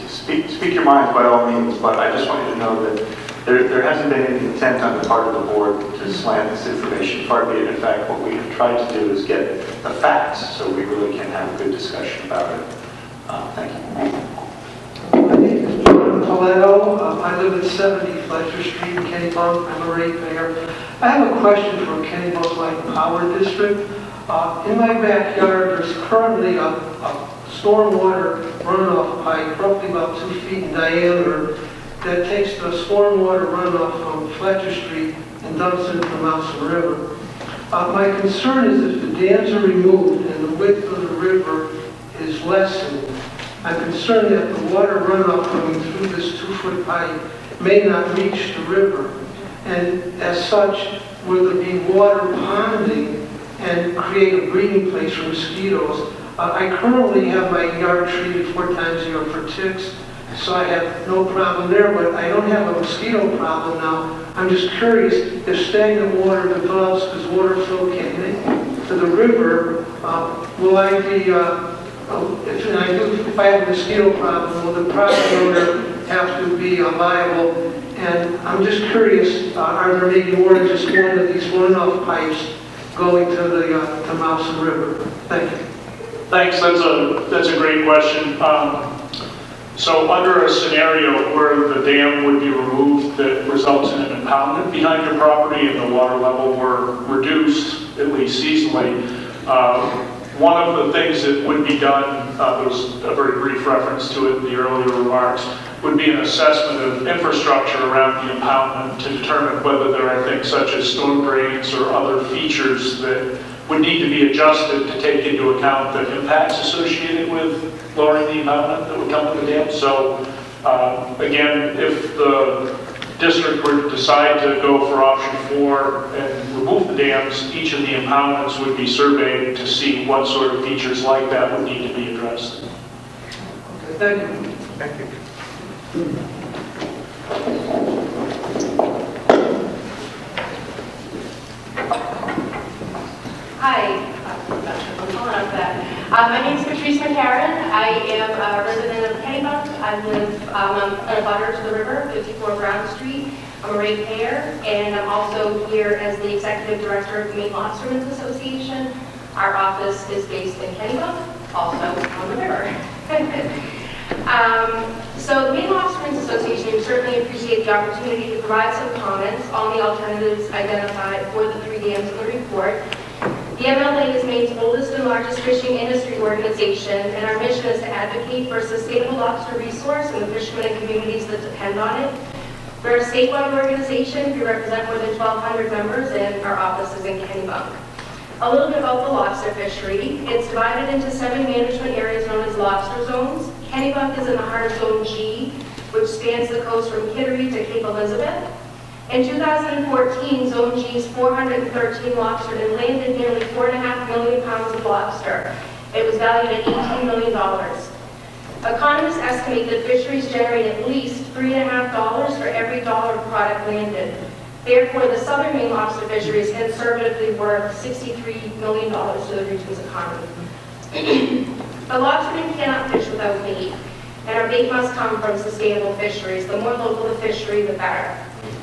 Speak your minds by all means, but I just want you to know that there hasn't been any intent on the part of the board to slant this information, far be it. In fact, what we have tried to do is get the facts so we really can have a good discussion about it. Thank you. My name is John Toledo. I live at 70 Fletcher Street in Kennebunk. I'm a ratepayer. I have a question for Kennebunk Light Power District. In my backyard, there's currently a stormwater runoff pipe, roughly about 2 feet in diameter, that takes the stormwater runoff from Fletcher Street and dumps it into the Mouse River. My concern is if the dams are removed and the width of the river is lessened, I'm concerned that the water runoff coming through this 2-foot pipe may not reach the river. And as such, will there be water ponding and create a breeding place for mosquitoes? I currently have my yard treated 4 times a year for ticks, so I have no problem there, but I don't have a mosquito problem now. I'm just curious, if stagnant water develops because water flow can't get to the river, will I be if I have a mosquito problem, will the property owner have to be liable? And I'm just curious, are there maybe more than just one of these runoff pipes going to the to Mouse River? Thank you. Thanks, that's a great question. So under a scenario where the dam would be removed that results in an impoundment behind your property and the water level were reduced, at least seasonally, one of the things that would be done, there was a very brief reference to it in the earlier remarks, would be an assessment of infrastructure around the impoundment to determine whether there are things such as storm drains or other features that would need to be adjusted to take into account the impacts associated with lowering the impoundment that would come to the dam. So again, if the district were to decide to go for option 4 and remove the dams, each of the impoundments would be surveyed to see what sort of features like that would need to be addressed. Okay, thank you. Thank you. Hi, I'm calling up that. My name is Patrice McCarran. I am a resident of Kennebunk. I live on a butter to the river, 54 Brown Street. I'm a ratepayer, and I'm also here as the executive director of the Maine Lobstermen's Association. Our office is based in Kennebunk, also on the river. So the Maine Lobstermen's Association, we certainly appreciate the opportunity to provide some comments on the alternatives identified for the 3 dams in the report. The MLA is Maine's oldest and largest fishing industry organization, and our mission is to advocate for a sustainable lobster resource and the fishermen and communities that depend on it. We're a statewide organization. We represent more than 1,200 members, and our office is in Kennebunk. A little bit about the lobster fishery. It's divided into 7 management areas known as lobster zones. Kennebunk is in the heart of Zone G, which spans the coast from Kittery to Cape Elizabeth. In 2014, Zone G's 413 lobstermen landed nearly 4.5 million pounds of lobster. It was valued at $18 million. Economists estimate that fisheries generate at least $3.50 for every dollar of product landed. Therefore, the southern Maine lobster fishery is conservatively worth $63 million to the region's economy. The lobstermen cannot fish without bait, and our bait must come from sustainable fisheries. The more local the fishery, the better.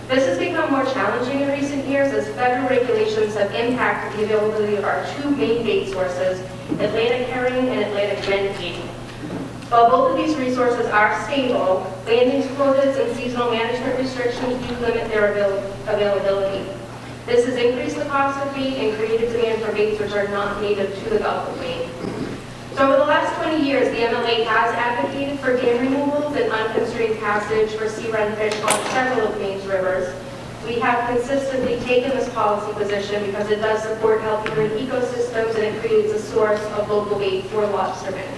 This has become more challenging in recent years as federal regulations have impacted the availability of our 2 main bait sources, Atlantic herring and Atlantic red bait. While both of these resources are stable, landings quotas and seasonal management restrictions do limit their availability. This has increased the cost of bait and created demand for baits which are not native to the Gulf of Maine. So over the last 20 years, the MLA has advocated for dam removals and unconstrained passage for sea run fish on several of Maine's rivers. We have consistently taken this policy position because it does support healthy marine ecosystems and it creates a source of local bait for lobstermen.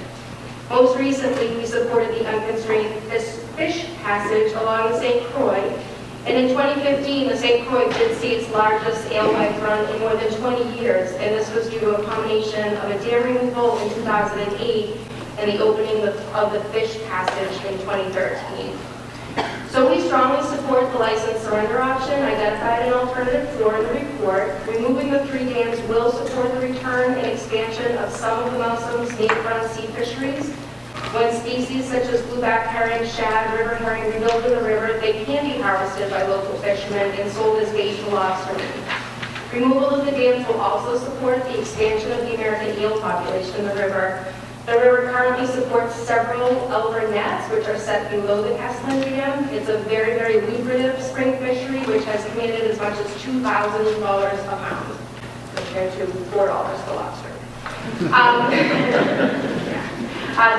Most recently, we supported the unconstrained fish passage along the St. Croix, and in 2015, the St. Croix did see its largest alewife run in more than 20 years, and this was due to a combination of a dam removal in 2008 and the opening of the fish passage in 2013. So we strongly support the license surrender option identified in alternative 4 in the report. Removing the 3 dams will support the return and expansion of some of the Mousome's native-run sea fisheries. When species such as blueback herring, shad, river herring rebuild in the river, they can be harvested by local fishermen and sold as bait to lobstermen. Removal of the dams will also support the expansion of the American eel population in the river. The river currently supports several Elver nets, which are set below the Castellan Dam. It's a very, very lucrative spring fishery, which has commanded as much as $2,000 a pound, compared to $4 per lobster.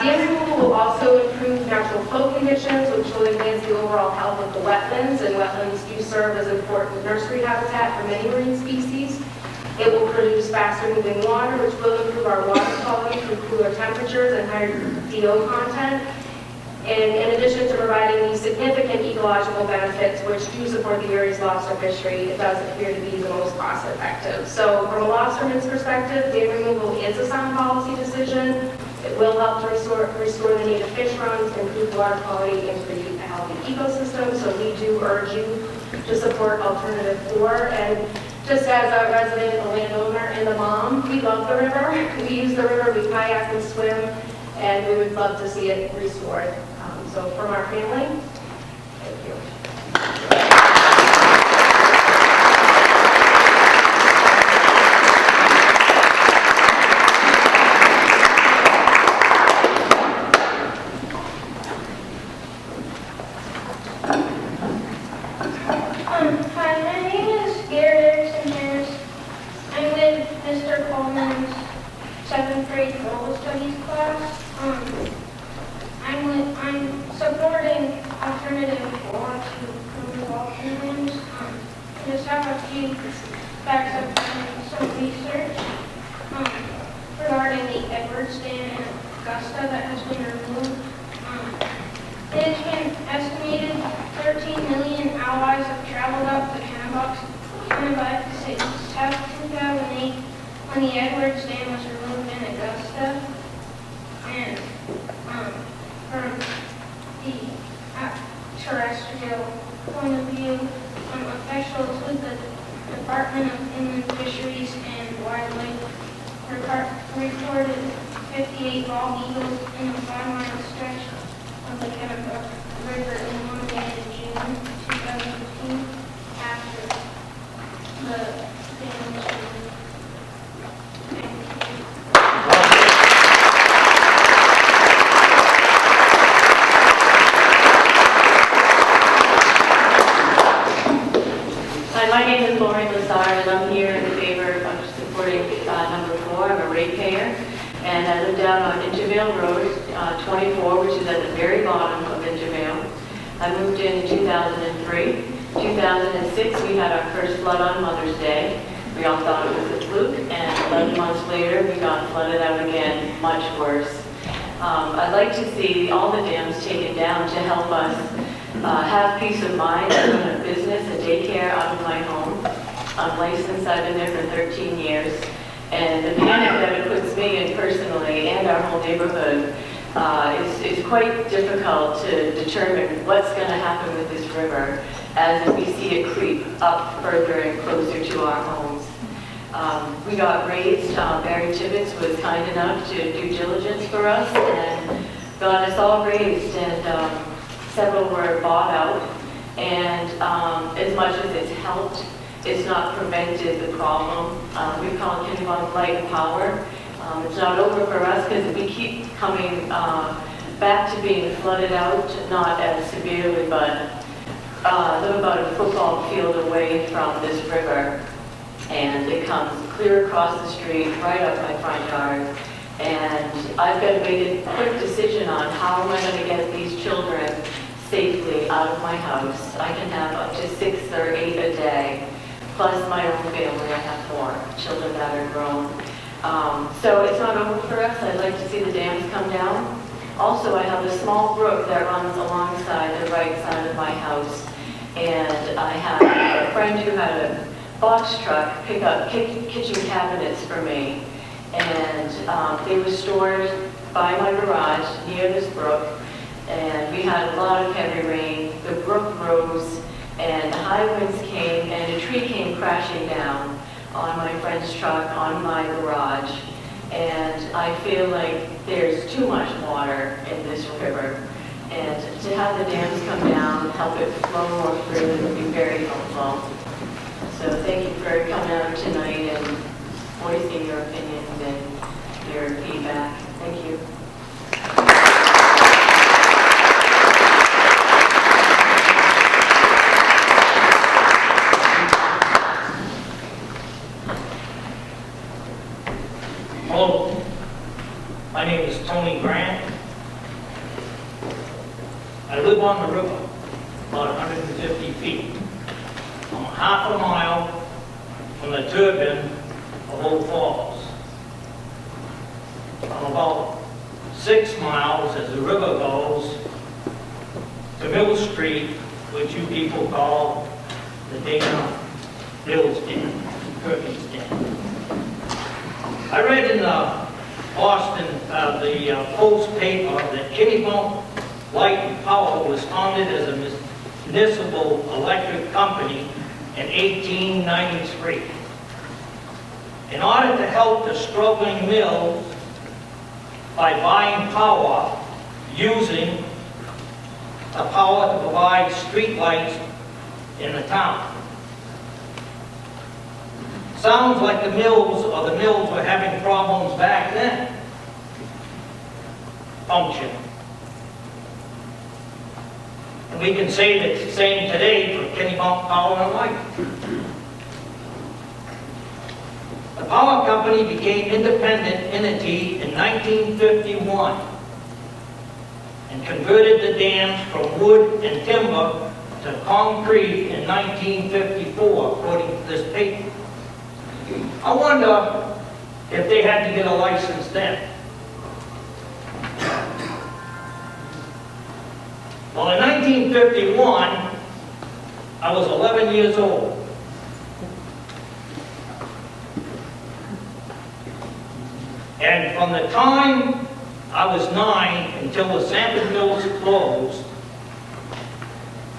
Dam removal will also improve natural flow conditions, which will enhance the overall health of the wetlands, and wetlands do serve as important nursery habitat for many marine species. It will produce faster moving water, which will improve our water quality through cooler temperatures and higher DO content. And in addition to providing these significant ecological benefits, which do support the area's lobster fishery, it does appear to be the most cost effective. So from a lobsterman's perspective, dam removal is a sound policy decision. It will help to restore the native fish runs, improve water quality, and create a healthy ecosystem. So we do urge you to support alternative 4. And just as a resident, a landowner, and a mom, we love the river. We use the river, we kayak and swim. and we would love to see it restored. So from our family, thank you. Hi, my name is Garrett Erickson Harris. I'm with Mr. Coleman's 7th grade global studies class. I'm supporting alternative law to improve all humans. I just have a few facts of some research regarding the Edwards Dam in Augusta that has been removed. It has been estimated 13 million allies have traveled up the Kennebunk since 2008 when the Edwards Dam was removed in Augusta. And from the terrestrial point of view, officials with the Department of Inland Fisheries and Wildlife reported 58 bald eagles in a 5-mile stretch of the Kennebunk River in one day in June 2015 after the dam was removed. Hi, my name is Lauren Lassard, and I'm here in favor of supporting number 4. I'm a ratepayer, and I live down on Intervale Road, 24, which is at the very bottom of Intervale. I moved in 2003. 2006, we had our first flood on Mother's Day. We all thought it was a fluke, and 11 months later, we got flooded out again, much worse. I'd like to see all the dams taken down to help us have peace of mind. I run a business, a daycare out of my home. I'm licensed, I've been there for 13 years. And the panic that it puts me in personally and our whole neighborhood is quite difficult to determine what's going to happen with this river as we see it creep up further and closer to our homes. We got raised. Barry Tibbetts was kind enough to do diligence for us and got us all raised, and several were bought out. And as much as it's helped, it's not prevented the problem. We call it Kennebunk light and power. It's not over for us because we keep coming back to being flooded out, not as severely, but live about a football field away from this river. And it comes clear across the street, right up my front yard. And I've got to make a quick decision on how am I going to get these children safely out of my house. I can have up to 6 or 8 a day, plus my own family. I have 4 children that are grown. So it's not over for us. I'd like to see the dams come down. Also, I have a small brook that runs alongside the right side of my house. And I have a friend who had a box truck pick up kitchen cabinets for me. And they were stored by my garage near this brook. And we had a lot of heavy rain. The brook rose and high winds came and a tree came crashing down on my friend's truck, on my garage. And I feel like there's too much water in this river. And to have the dams come down, help it flow more freely would be very helpful. So thank you for coming out tonight and voicing your opinions and your feedback. Thank you. Hello, my name is Tony Grant. I live on the river, about 150 feet. I'm half a mile from the turbine of Old Falls. I'm about 6 miles as the river goes to Middle Street, which you people call the Dana Bill's Dam, Perkins Dam. I read in the Boston, the Post paper that Kennebunk Light and Power was founded as a municipal electric company in 1893. In order to help the struggling mills by buying power using the power to provide street lights in the town. Sounds like the mills were having problems back then. Function. And we can say the same today for Kennebunk Power and Light. The power company became independent entity in 1951 and converted the dams from wood and timber to concrete in 1954, according to this paper. I wonder if they had to get a license then. Well, in 1951, I was 11 years old. And from the time I was 9 until the Sanford Mills closed,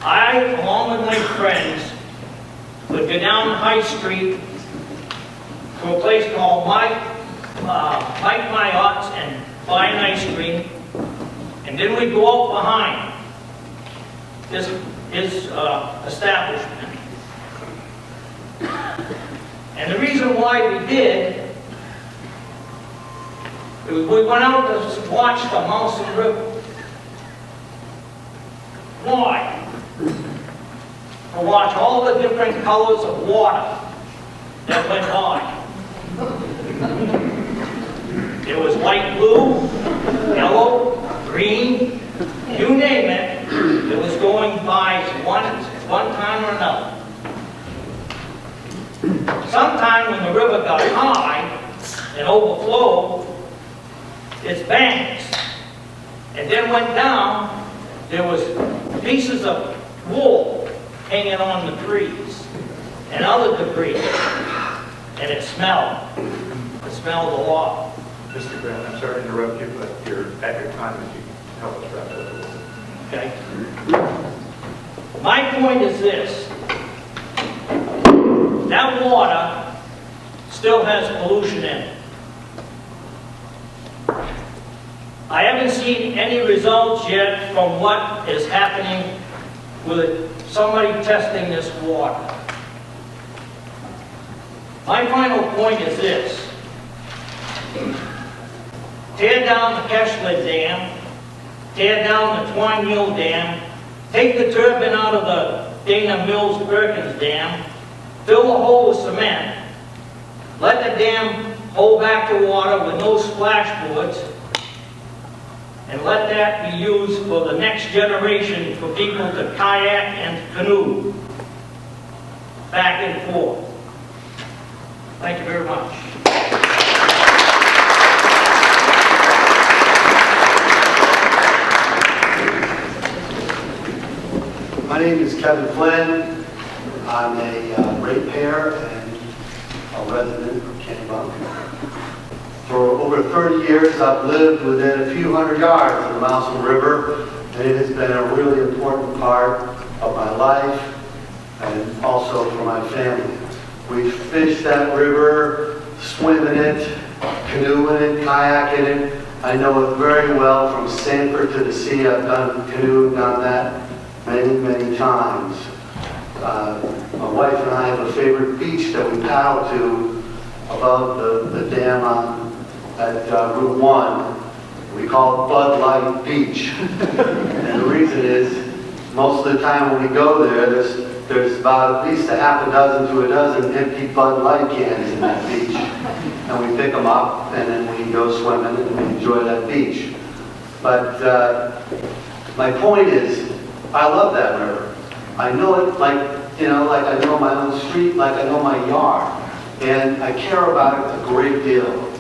I, along with my friends, would go down High Street to a place called Mike Myott's and buy an ice cream, and then we'd go out behind his establishment. And the reason why we did, we went out to watch the Mountain River. Why? To watch all the different colors of water that went by. It was light blue, yellow, green, you name it. It was going by one time or another. Sometime when the river got high and overflowed its banks and then went down, there was pieces of wool hanging on the trees and other debris, and it smelled. It smelled a lot. Mr. Grant, I'm sorry to interrupt you, but you're at your time if you can help us wrap it up a little bit. Okay. My point is this. That water still has pollution in it. I haven't seen any results yet from what is happening with somebody testing this water. My final point is this. Tear down the Keshler Dam, tear down the Twine Mill Dam, take the turbine out of the Dana Mills Perkins Dam, fill the hole with cement, let the dam hold back the water with no splashboards, and let that be used for the next generation for people to kayak and canoe back and forth. Thank you very much. My name is Kevin Flynn. I'm a ratepayer and a resident of Kennebunk. For over 30 years, I've lived within a few hundred yards of the Mountain River, and it has been a really important part of my life and also for my family. We fish that river, swim in it, canoe in it, kayak in it. I know it very well from Sanford to the sea. I've done canoe, done that many, many times. My wife and I have a favorite beach that we paddle to above the dam at Route 1. We call it Bud Light Beach. And the reason is, most of the time when we go there, there's about at least a half a dozen to a dozen empty Bud Light cans in that beach. And we pick them up and then we go swimming and we enjoy that beach. But my point is, I love that river. I know it like I know my own street, like I know my yard. And I care about it a great deal.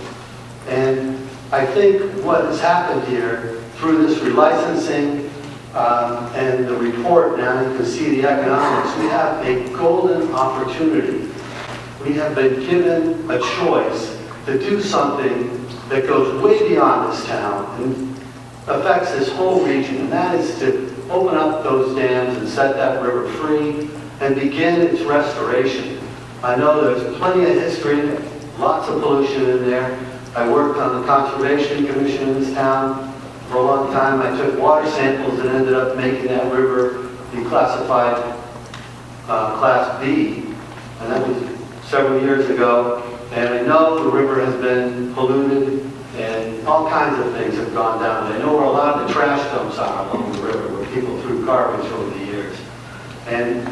And I think what has happened here through this relicensing and the report, now you can see the economics, we have a golden opportunity. We have been given a choice to do something that goes way beyond this town and affects this whole region, and that is to open up those dams and set that river free and begin its restoration. I know there's plenty of history in it, lots of pollution in there, I worked on the Conservation Commission in this town for a long time. I took water samples and ended up making that river be classified Class B, and that was several years ago. And I know the river has been polluted and all kinds of things have gone down. I know where a lot of the trash dumps are along the river where people threw garbage over the years. And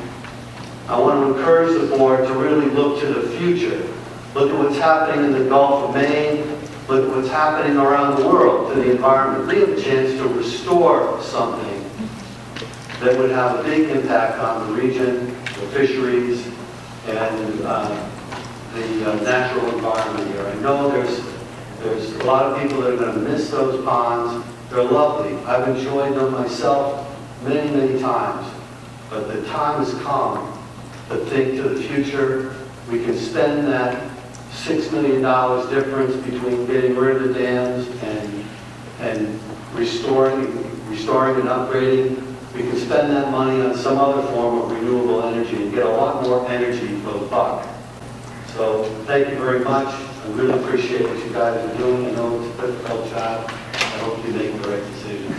I want to encourage the board to really look to the future. Look at what's happening in the Gulf of Maine. Look at what's happening around the world to the environment. We have a chance to restore something that would have a big impact on the region, the fisheries, and the natural environment here. I know there's a lot of people that are going to miss those ponds. They're lovely. I've enjoyed them myself many, many times. But the time has come to think to the future. We can spend that $6 million difference between getting rid of the dams and restoring and upgrading. We can spend that money on some other form of renewable energy and get a lot more energy for the buck. So thank you very much. I really appreciate what you guys are doing. I know it's a difficult job. I hope you make the right decision.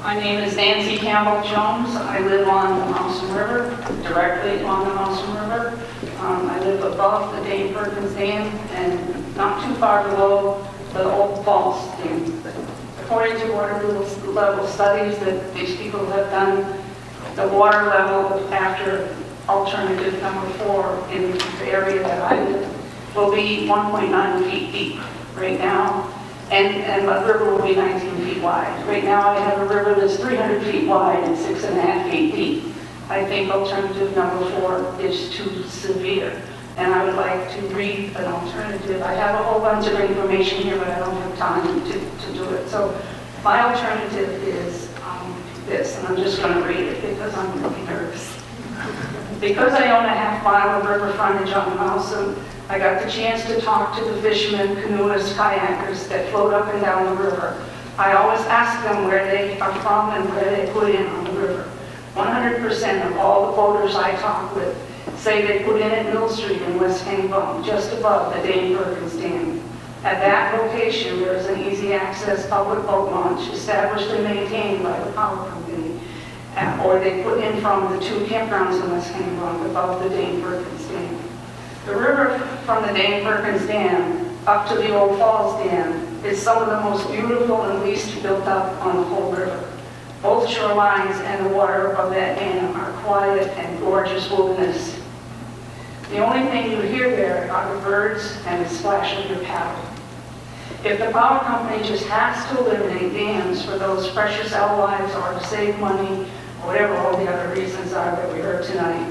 My name is Nancy Campbell Jones. I live on the Mountain River, directly on the Mountain River. I live above the Dane Perkins Dam and not too far below the old falls dam. According to water level studies that these people have done, the water level after alternative number 4 in the area that I live will be 1.9 feet deep right now. And the river will be 19 feet wide. Right now I have a river that's 300 feet wide and 6.5 feet deep. I think alternative number 4 is too severe. And I would like to read an alternative. I have a whole bunch of information here, but I don't have time to do it. So my alternative is this, and I'm just going to read it because I'm really nervous. Because I own a half-mile of river frontage on the Mousom, I got the chance to talk to the fishermen, canoeists, kayakers that float up and down the river. I always ask them where they are from and where they put in on the river. 100% of all the boaters I talk with say they put in at Mill Street in West Kennebunk, just above the Dane Perkins Dam. At that location, there is an easy access public boat launch established and maintained by the power company. Or they put in from the 2 campgrounds in West Kennebunk above the Dane Perkins Dam. The river from the Dane Perkins Dam up to the Old Falls Dam is some of the most beautiful and least built up on the whole river. Both shorelines and the water above that dam are quiet and gorgeous wilderness. The only thing you hear there are the birds and the splash of your paddle. If the power company just has to eliminate dams for those precious alewives or to save money, or whatever all the other reasons are that we heard tonight,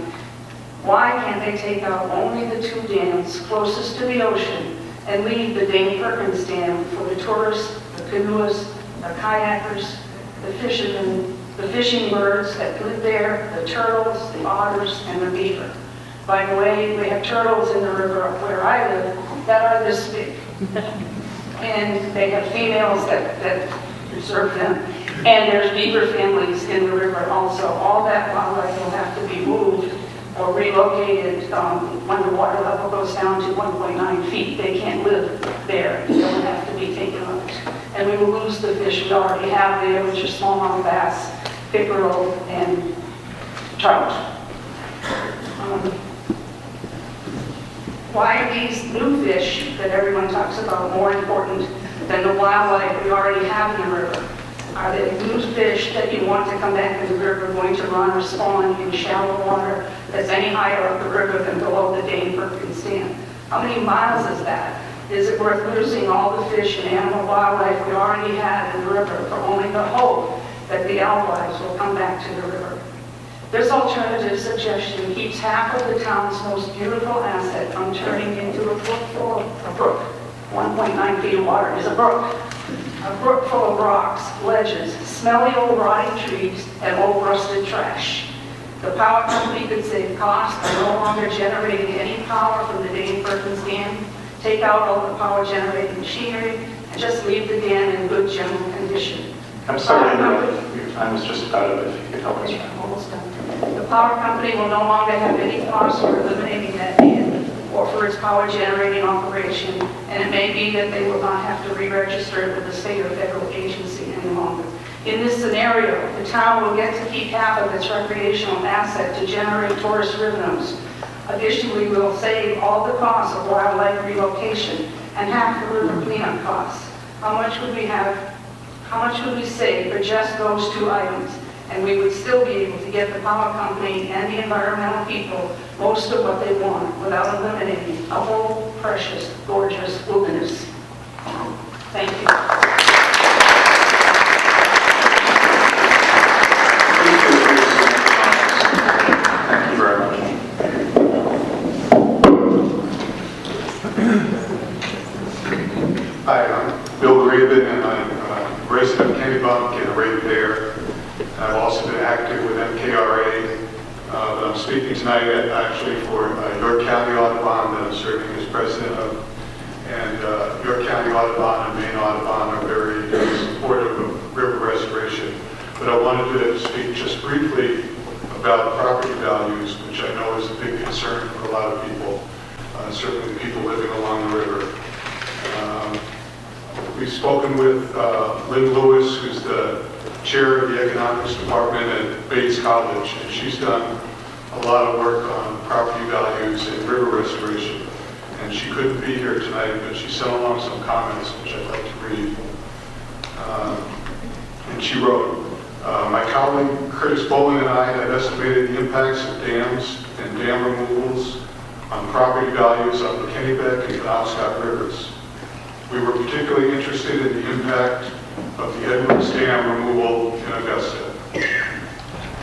why can't they take out only the 2 dams closest to the ocean and leave the Dane Perkins Dam for the tourists, the canoeists, the kayakers, the fishermen, the fishing birds that live there, the turtles, the otters, and the beaver? By the way, we have turtles in the river up where I live that are this big. And they have females that serve them. And there's beaver families in the river also. All that wildlife will have to be moved or relocated when the water level goes down to 1.9 feet. They can't live there. They will have to be taken out. And we will lose the fish we already have there, which are smallmouth bass, pickerel, and trout. Why are these new fish that everyone talks about more important than the wildlife we already have in the river? Are they new fish that you want to come back in the river going to run or spawn in shallow water that's any higher up the river than below the Dane Perkins Dam? How many miles is that? Is it worth losing all the fish and animal wildlife we already have in the river for only the hope that the alewives will come back to the river? This alternative suggestion keeps half of the town's most beautiful asset from turning into a brook. 1.9 feet of water is a brook. A brook full of rocks, ledges, smelly old rotting trees, and old rusted trash. The power company could save costs by no longer generating any power from the Dane Perkins Dam, take out all the power generating machinery, and just leave the dam in good general condition. I'm sorry to interrupt. Your time is just about up. If you could help us. Okay, almost done. The power company will no longer have any cost for eliminating that dam or for its power generating operation, and it may be that they will not have to re-register it with the state or federal agency any longer. In this scenario, the town will get to keep half of its recreational asset to generate tourist revenues. Additionally, we'll save all the costs of wildlife relocation and half the river cleanup costs. How much would we save for just those two items? And we would still be able to get the power company and the environmental people most of what they want without eliminating a whole precious, gorgeous wilderness. Thank you. Thank you very much. Hi, I'm Bill Graven, and I'm a resident of Kennebunk and a ratepayer. I've also been active with MKRA, but I'm speaking tonight actually for York County Audubon that I'm serving as president of. And York County Audubon and Maine Audubon are very supportive of river restoration. But I wanted to speak just briefly about property values, which I know is a big concern for a lot of people, certainly the people living along the river. We've spoken with Lynn Lewis, who's the chair of the economics department at Bates College, and she's done a lot of work on property values and river restoration. And she couldn't be here tonight, but she sent along some comments, which I'd like to read. And she wrote, my colleague Curtis Bowen and I have estimated the impacts of dams and dam removals on property values on the Kennebunk and Kennebunk rivers. We were particularly interested in the impact of the Edwards Dam removal in Augusta.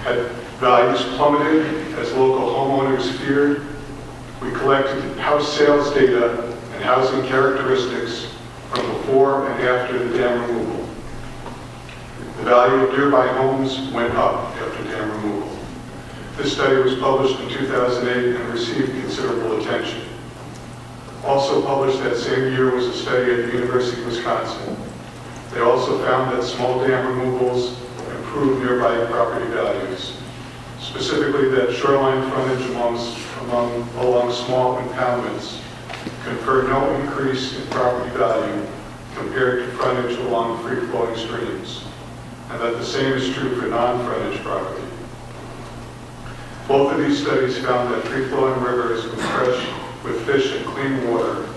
Had values plummeted as local homeowners feared? We collected house sales data and housing characteristics from before and after the dam removal. The value of nearby homes went up after dam removal. This study was published in 2008 and received considerable attention. Also published that same year was a study at the University of Wisconsin. They also found that small dam removals improve nearby property values, specifically that shoreline frontage along small impoundments confer no increase in property value compared to frontage along free-flowing streams, and that the same is true for non-frontage property. Both of these studies found that free-flowing rivers with fish and clean water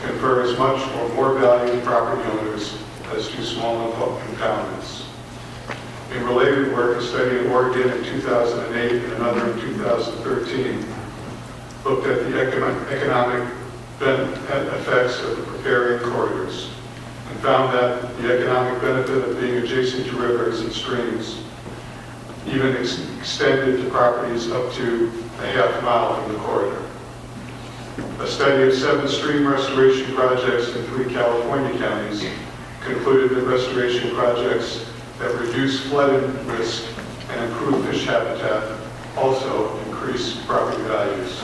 confer as much or more value to property owners as do small impoundments. In related work, a study in Oregon in 2008 and another in 2013 looked at the economic effects of the riparian corridors and found that the economic benefit of being adjacent to rivers and streams even extended to properties up to a half mile from the corridor. A study of 7 stream restoration projects in 3 California counties concluded that restoration projects that reduce flooding risk and improve fish habitat also increase property values.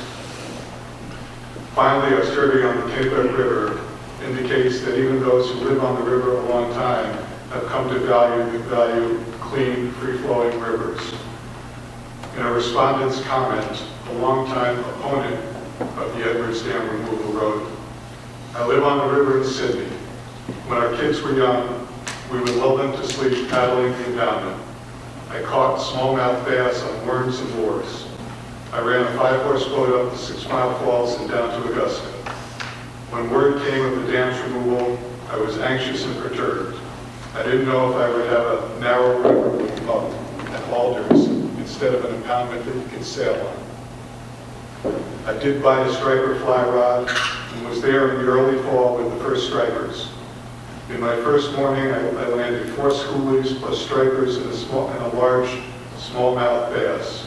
Finally, our survey on the Kennebunk River indicates that even those who live on the river a long time have come to value clean, free-flowing rivers. In a respondent's comment, a longtime opponent of the Edwards Dam removal wrote, I live on the river in Sydney. When our kids were young, we would lull them to sleep paddling the impoundment. I caught smallmouth bass on worms and boars. I ran a 5-horse boat up the 6 Mile Falls and down to Augusta. When word came of the dam's removal, I was anxious and perturbed. I didn't know if I would have a narrow river with bump and alders instead of an impoundment that you could sail on. I did buy a striper fly rod and was there in the early fall with the first stripers. In my first morning, I landed 4 schoolies plus stripers and a large smallmouth bass.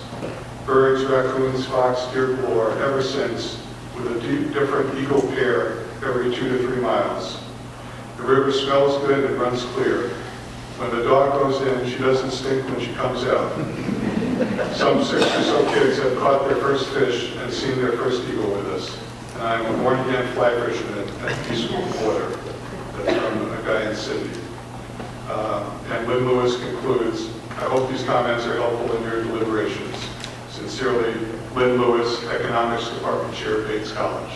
Birds, raccoons, fox, deer galore, ever since, with a different eagle pair every 2 to 3 miles. The river smells good and runs clear. When the dog goes in, she doesn't stink when she comes out. Some 6 or so kids have caught their first fish and seen their first eagle with us. And I'm a born-again fly fisherman at Peaceful Water. That's from a guy Cindy. And Lynn Lewis concludes, I hope these comments are helpful in your deliberations. Sincerely, Lynn Lewis, Economics Department Chair, Bates College.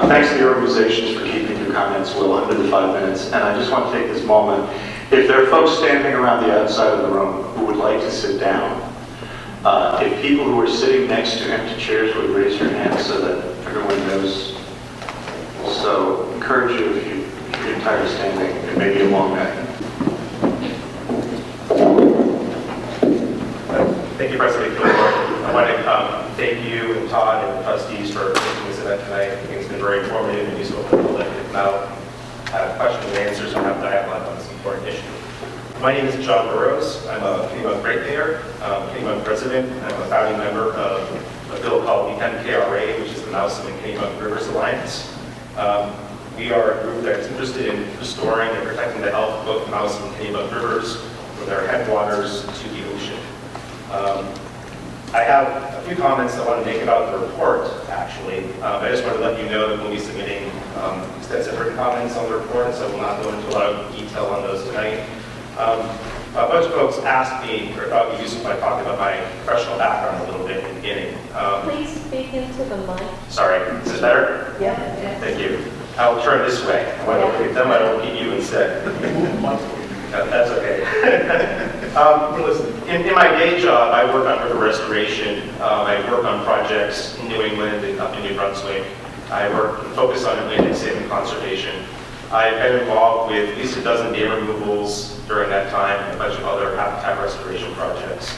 Thanks to the organizations for keeping your comments well under the 5 minutes. And I just want to take this moment, if there are folks standing around the outside of the room who would like to sit down, if people who are sitting next to empty chairs would raise your hand so that everyone knows. So encourage you if you're tired of standing, it may be a long night. Thank you, President Kilgore. I want to thank you and Todd and the trustees for making this event tonight. I think it's been very informative and useful for people that can now have questions and answers and have dialogue on this important issue. My name is John Burrows. I'm a Kennebunk ratepayer, Kennebunk resident, and I'm a founding member of a bill called the MKRA, which is the Mousam and Kennebunk Rivers Alliance. We are a group that's interested in restoring and protecting the health of both Mousam and Kennebunk rivers from their headwaters to the ocean. I have a few comments I want to make about the report, actually. I just want to let you know that we'll be submitting extensive written comments on the report, so we'll not go into a lot of detail on those tonight. A bunch of folks asked me, or thought it would be useful if I talked about my professional background a little bit in the beginning. Please speak into the mic. Sorry, is this better? Yeah. Thank you. I'll turn this way. When I look at them, I don't look at you instead. That's okay. In my day job, I work on river restoration. I work on projects in New England and up in New Brunswick. I focus on Atlantic salmon conservation. I've been involved with at least a dozen dam removals during that time and a bunch of other habitat restoration projects.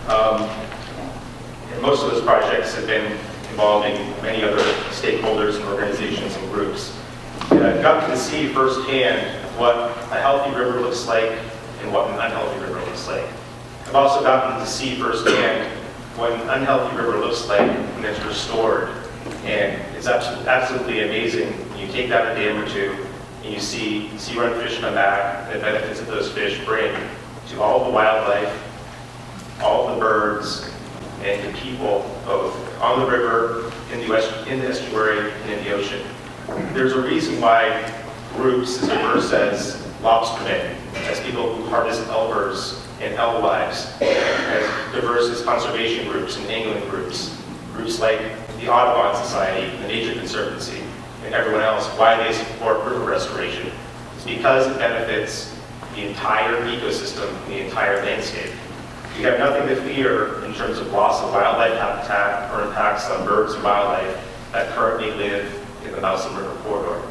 And most of those projects have been involving many other stakeholders and organizations and groups. And I've gotten to see firsthand what a healthy river looks like and what an unhealthy river looks like. I've also gotten to see firsthand what an unhealthy river looks like when it's restored. And it's absolutely amazing. You take down a dam or two, and you see sea-run fish come back, and the benefits that those fish bring to all the wildlife, all the birds, and the people, both on the river, in the estuary, and in the ocean. There's a reason why groups as diverse as lobstermen, as people who harvest elvers and alewives, as diverse as conservation groups and angling groups, groups like the Audubon Society, the Nature Conservancy, and everyone else, why they support river restoration. It's because it benefits the entire ecosystem and the entire landscape. We have nothing to fear in terms of loss of wildlife habitat or impacts on birds and wildlife that currently live in the Mousam River corridor.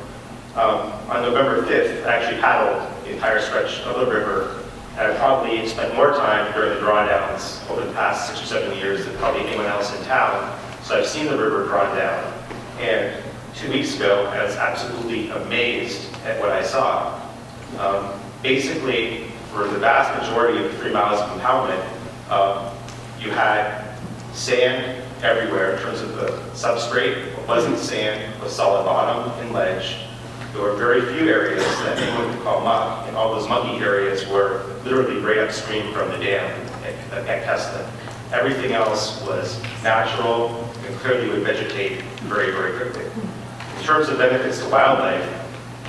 On November 5th, I actually paddled the entire stretch of the river, and I probably spent more time during the drawdowns over the past 6 or 7 years than probably anyone else in town. So I've seen the river drawn down. And 2 weeks ago, I was absolutely amazed at what I saw. Basically, for the vast majority of the 3 miles of impoundment, you had sand everywhere in terms of the substrate. It wasn't sand, it was solid bottom and ledge. There were very few areas that anyone could call muck, and all those mucky areas were literally right upstream from the dam at Keston. Everything else was natural and clearly would vegetate very, very quickly. In terms of benefits to wildlife,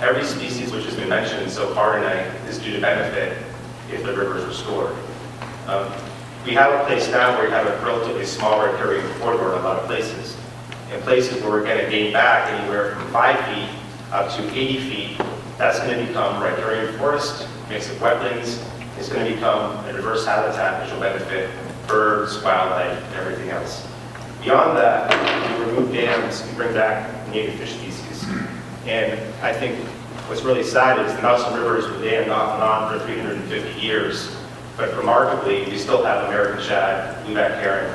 every species which has been mentioned so far tonight is due to benefit if the river is restored. We have a place now where we have a relatively small riparian corridor in a lot of places. In places where we're going to gain back anywhere from 5 feet up to 80 feet, that's going to become riparian forest, mix of wetlands. It's going to become a diverse habitat which will benefit birds, wildlife, and everything else. Beyond that, we remove dams and bring back native fish species. And I think what's really sad is the Mousam River has been dammed off and on for 350 years. But remarkably, we still have American shad, blueback herring,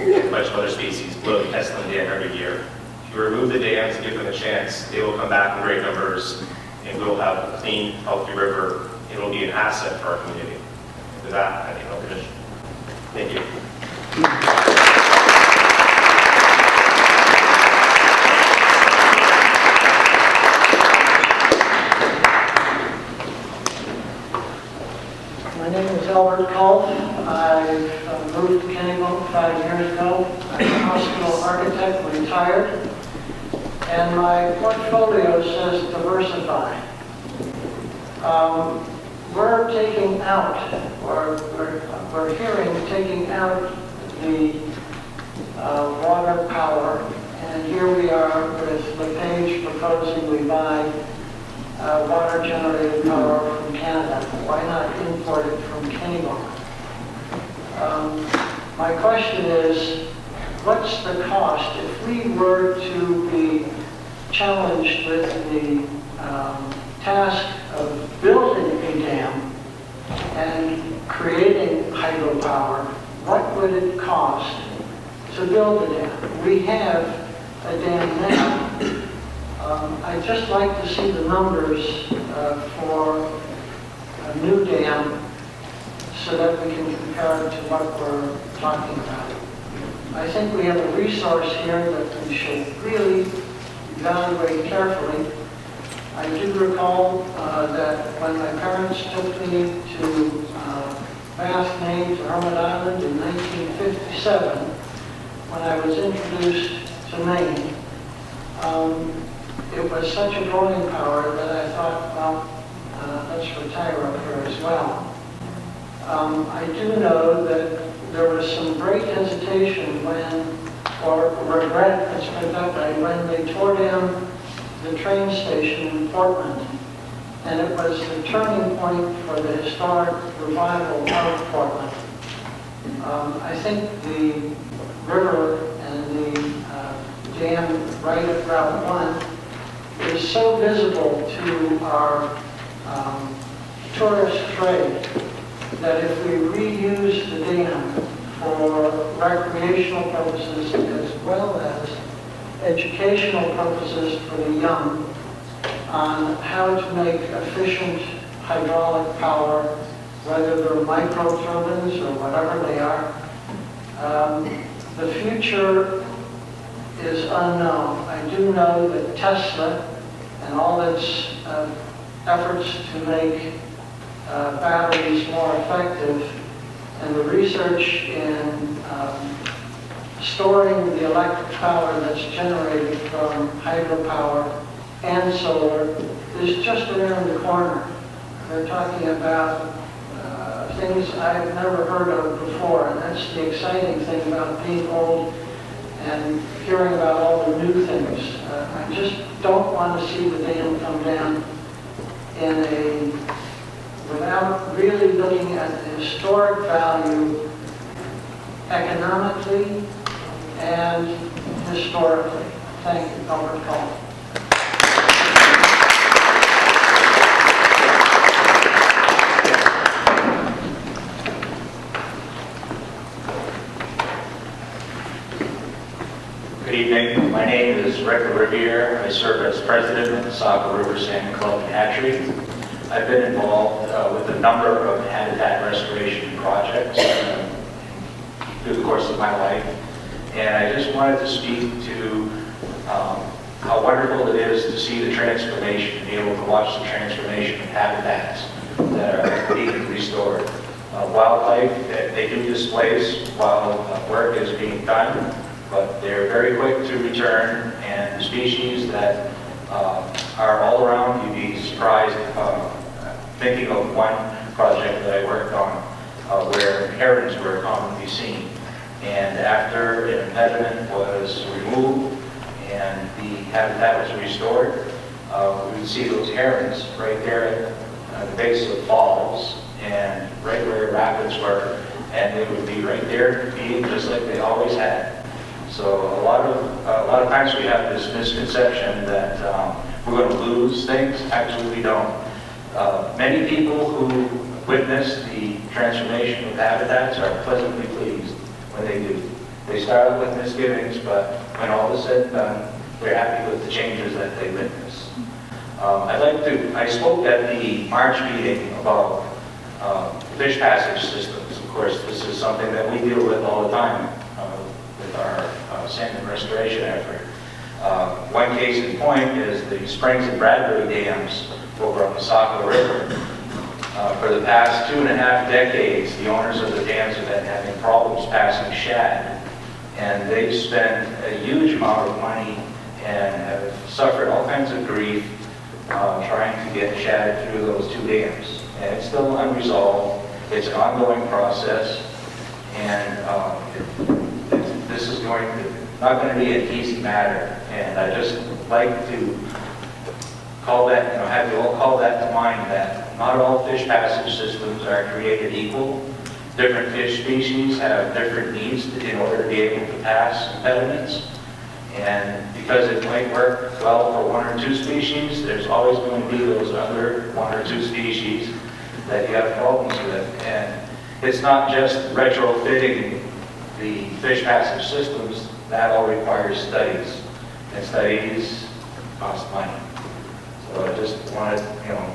and a bunch of other species below the Keston Dam every year. If you remove the dams and give them a chance, they will come back in great numbers, and we'll have a clean, healthy river. It will be an asset for our community. With that, I think I'll finish. Thank you. My name is Albert Culp. I've moved to Kennebunk 5 years ago. I'm a hospital architect, retired, and my portfolio says diversify. We're taking out, or we're hearing taking out the water power, and here we are with LePage proposing we buy water generated power from Canada. Why not import it from Kennebunk? My question is, what's the cost if we were to be challenged with the task of building a dam and creating hydropower? What would it cost to build a dam? We have a dam now. I'd just like to see the numbers for a new dam so that we can compare it to what we're talking about. I think we have a resource here that we should really evaluate carefully. I do recall that when my parents took me to Bath, Maine, to Hermit Island in 1957, when I was introduced to Maine, it was such a drawing power that I thought, well, let's retire up here as well. I do know that there was some great hesitation when, or regret, let's put it that way, when they tore down the train station in Portland. And it was the turning point for the historic revival of Portland. I think the river and the dam right at Route 1 is so visible to our tourist trade that if we reuse the dam for recreational purposes as well as educational purposes for the young on how to make efficient hydraulic power, whether they're microturbines or whatever they are, the future is unknown. I do know that Tesla and all its efforts to make batteries more effective and the research in storing the electric power that's generated from hydropower and solar is just around the corner. They're talking about things I've never heard of before, and that's the exciting thing about being old and hearing about all the new things. I just don't want to see the dam come down without really looking at the historic value economically and historically. Thank you, Albert Cole. Good evening. My name is Rick Revere. I serve as president of the Saco River Salmon Club and Hatchery. I've been involved with a number of habitat restoration projects through the course of my life. And I just wanted to speak to how wonderful it is to see the transformation, to be able to watch the transformation of habitats that are being restored. Wildlife, they do displace while work is being done, but they're very quick to return, and the species that are all around, you'd be surprised thinking of one project that I worked on where herons were commonly seen. And after an impediment was removed and the habitat was restored, we would see those herons right there at the base of the falls and right where rapids were, and they would be right there feeding just like they always had. So a lot of times we have this misconception that we're going to lose things. Actually, we don't. Many people who witness the transformation of habitats are pleasantly pleased when they do. They start out with misgivings, but when all is said and done, they're happy with the changes that they witness. I spoke at the March meeting about fish passage systems. Of course, this is something that we deal with all the time with our salmon restoration effort. One case in point is the Springs and Bradbury dams over on the Saco River. For the past 2.5 decades, the owners of the dams have been having problems passing shad. And they've spent a huge amount of money and have suffered all kinds of grief trying to get shad through those two dams. And it's still unresolved. It's an ongoing process. And this is not going to be an easy matter. And I just like to call that, have you all call that to mind, that not all fish passage systems are created equal. Different fish species have different needs in order to be able to pass impediments. And because it might work well for one or two species, there's always going to be those other one or two species that you have problems with. And it's not just retrofitting the fish passage systems, that all requires studies. And studies cost money. So I just wanted to,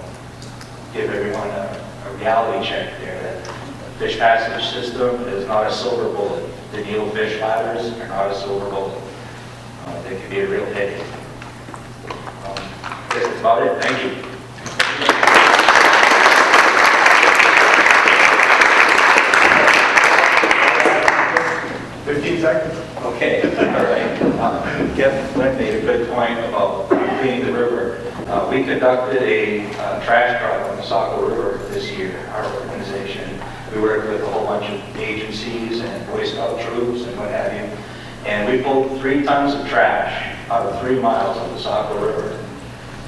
give everyone a reality check there that the fish passage system is not a silver bullet. The needlefish ladders are not a silver bullet. They can be a real headache. I guess that's about it. Thank you. 15 seconds. Okay, all right. Kevin Flynn made a good point about cleaning the river. We conducted a trash drive on the Saco River this year, our organization. We worked with a whole bunch of agencies and Boy Scout troops and what have you. And we pulled 3 tons of trash out of 3 miles of the Saco River.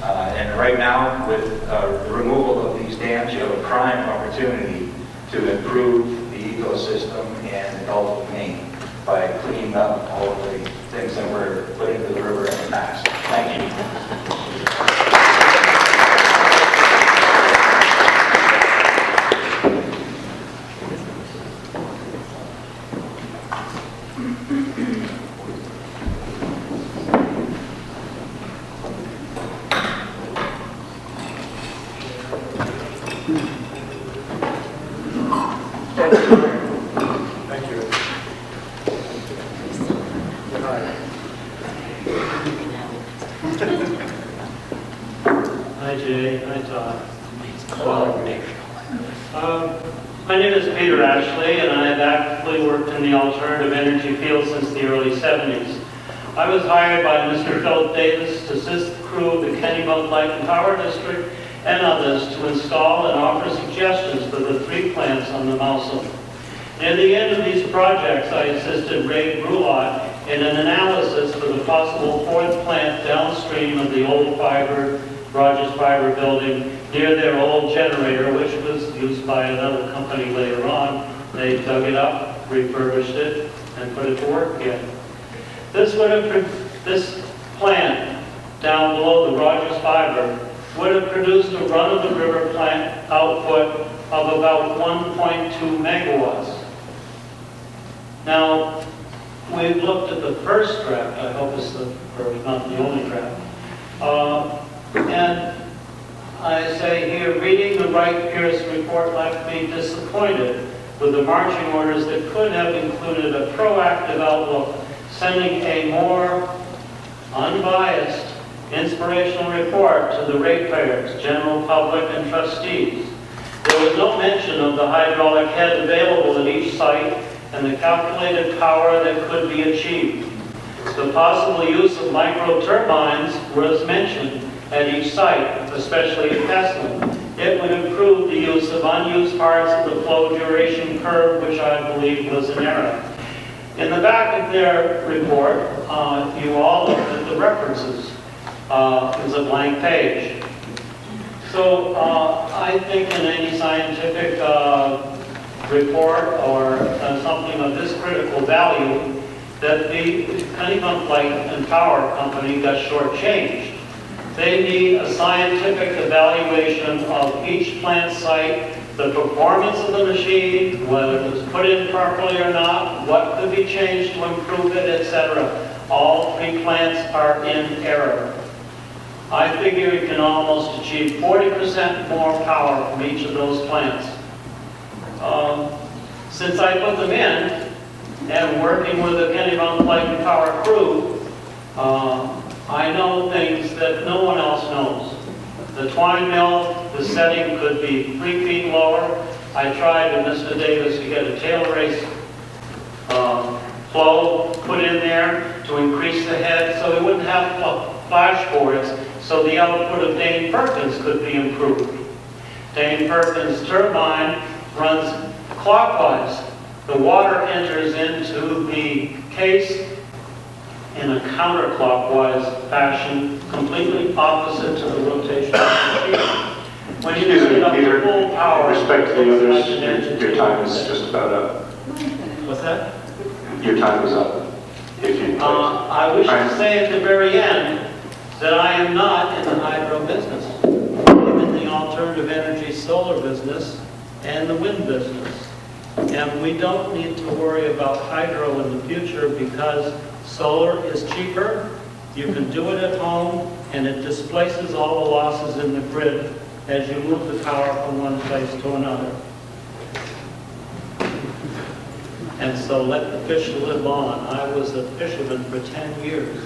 And right now, with the removal of these dams, you have a prime opportunity to improve the ecosystem and the Gulf of Maine by cleaning up all of the things that were put into the river in the past. Thank you. Thank you. Hi Jay, hi Todd. My name is Peter Ashley, and I have actively worked in the alternative energy field since the early 70s. I was hired by Mr. Philip Davis to assist the crew of the Kennebunk Light and Power District and others to install and offer suggestions for the 3 plants on the Mousom. Near the end of these projects, I assisted Ray Brulot in an analysis for the possible 4th plant downstream of the old Rogers Fiber building near their old generator, which was used by another company later on. They dug it up, refurbished it, and put it to work again. This plant down below the Rogers Fiber would have produced a run-of-the-river plant output of about 1.2 megawatts. Now, we've looked at the first draft, I hope it's not the only draft, and I say here, reading the Wright-Pierce report left me disappointed with the marching orders that could have included a proactive outlook, sending a more unbiased, inspirational report to the ratepayers, general public, and trustees. There was no mention of the hydraulic head available at each site and the calculated power that could be achieved. The possible use of micro-turbines was mentioned at each site, especially at Pestlin. It would improve the use of unused parts of the flow duration curve, which I believe was an error. In the back of their report, you all looked at the references. It's a blank page. So I think in any scientific report or something of this critical value, that the Kennebunk Light and Power Company got shortchanged. They need a scientific evaluation of each plant site, the performance of the machine, whether it was put in properly or not, what could be changed to improve it, etc. All 3 plants are in error. I figure you can almost achieve 40% more power from each of those plants. Since I put them in, and working with the Kennebunk Light and Power crew, I know things that no one else knows. The twine mill, the setting could be 3 feet lower. I tried with Mr. Davis to get a tail race flow put in there to increase the head, so they wouldn't have flashboards, so the output of Dane Perkins could be improved. Dane Perkins' turbine runs clockwise. The water enters into the case in a counterclockwise fashion, completely opposite to the rotation of the machine. When you Excuse turn me, it up Peter, to full power, with respect to the it's like an others, engine your time is just about up. What's that? Your time is up. If you, I wish to say at the very end that I am not in the hydro business. I'm in the alternative energy solar business and the wind business. And we don't need to worry about hydro in the future because solar is cheaper, you can do it at home, and it displaces all the losses in the grid as you move the power from one place to another. And so let the fish live on. I was a fisherman for 10 years.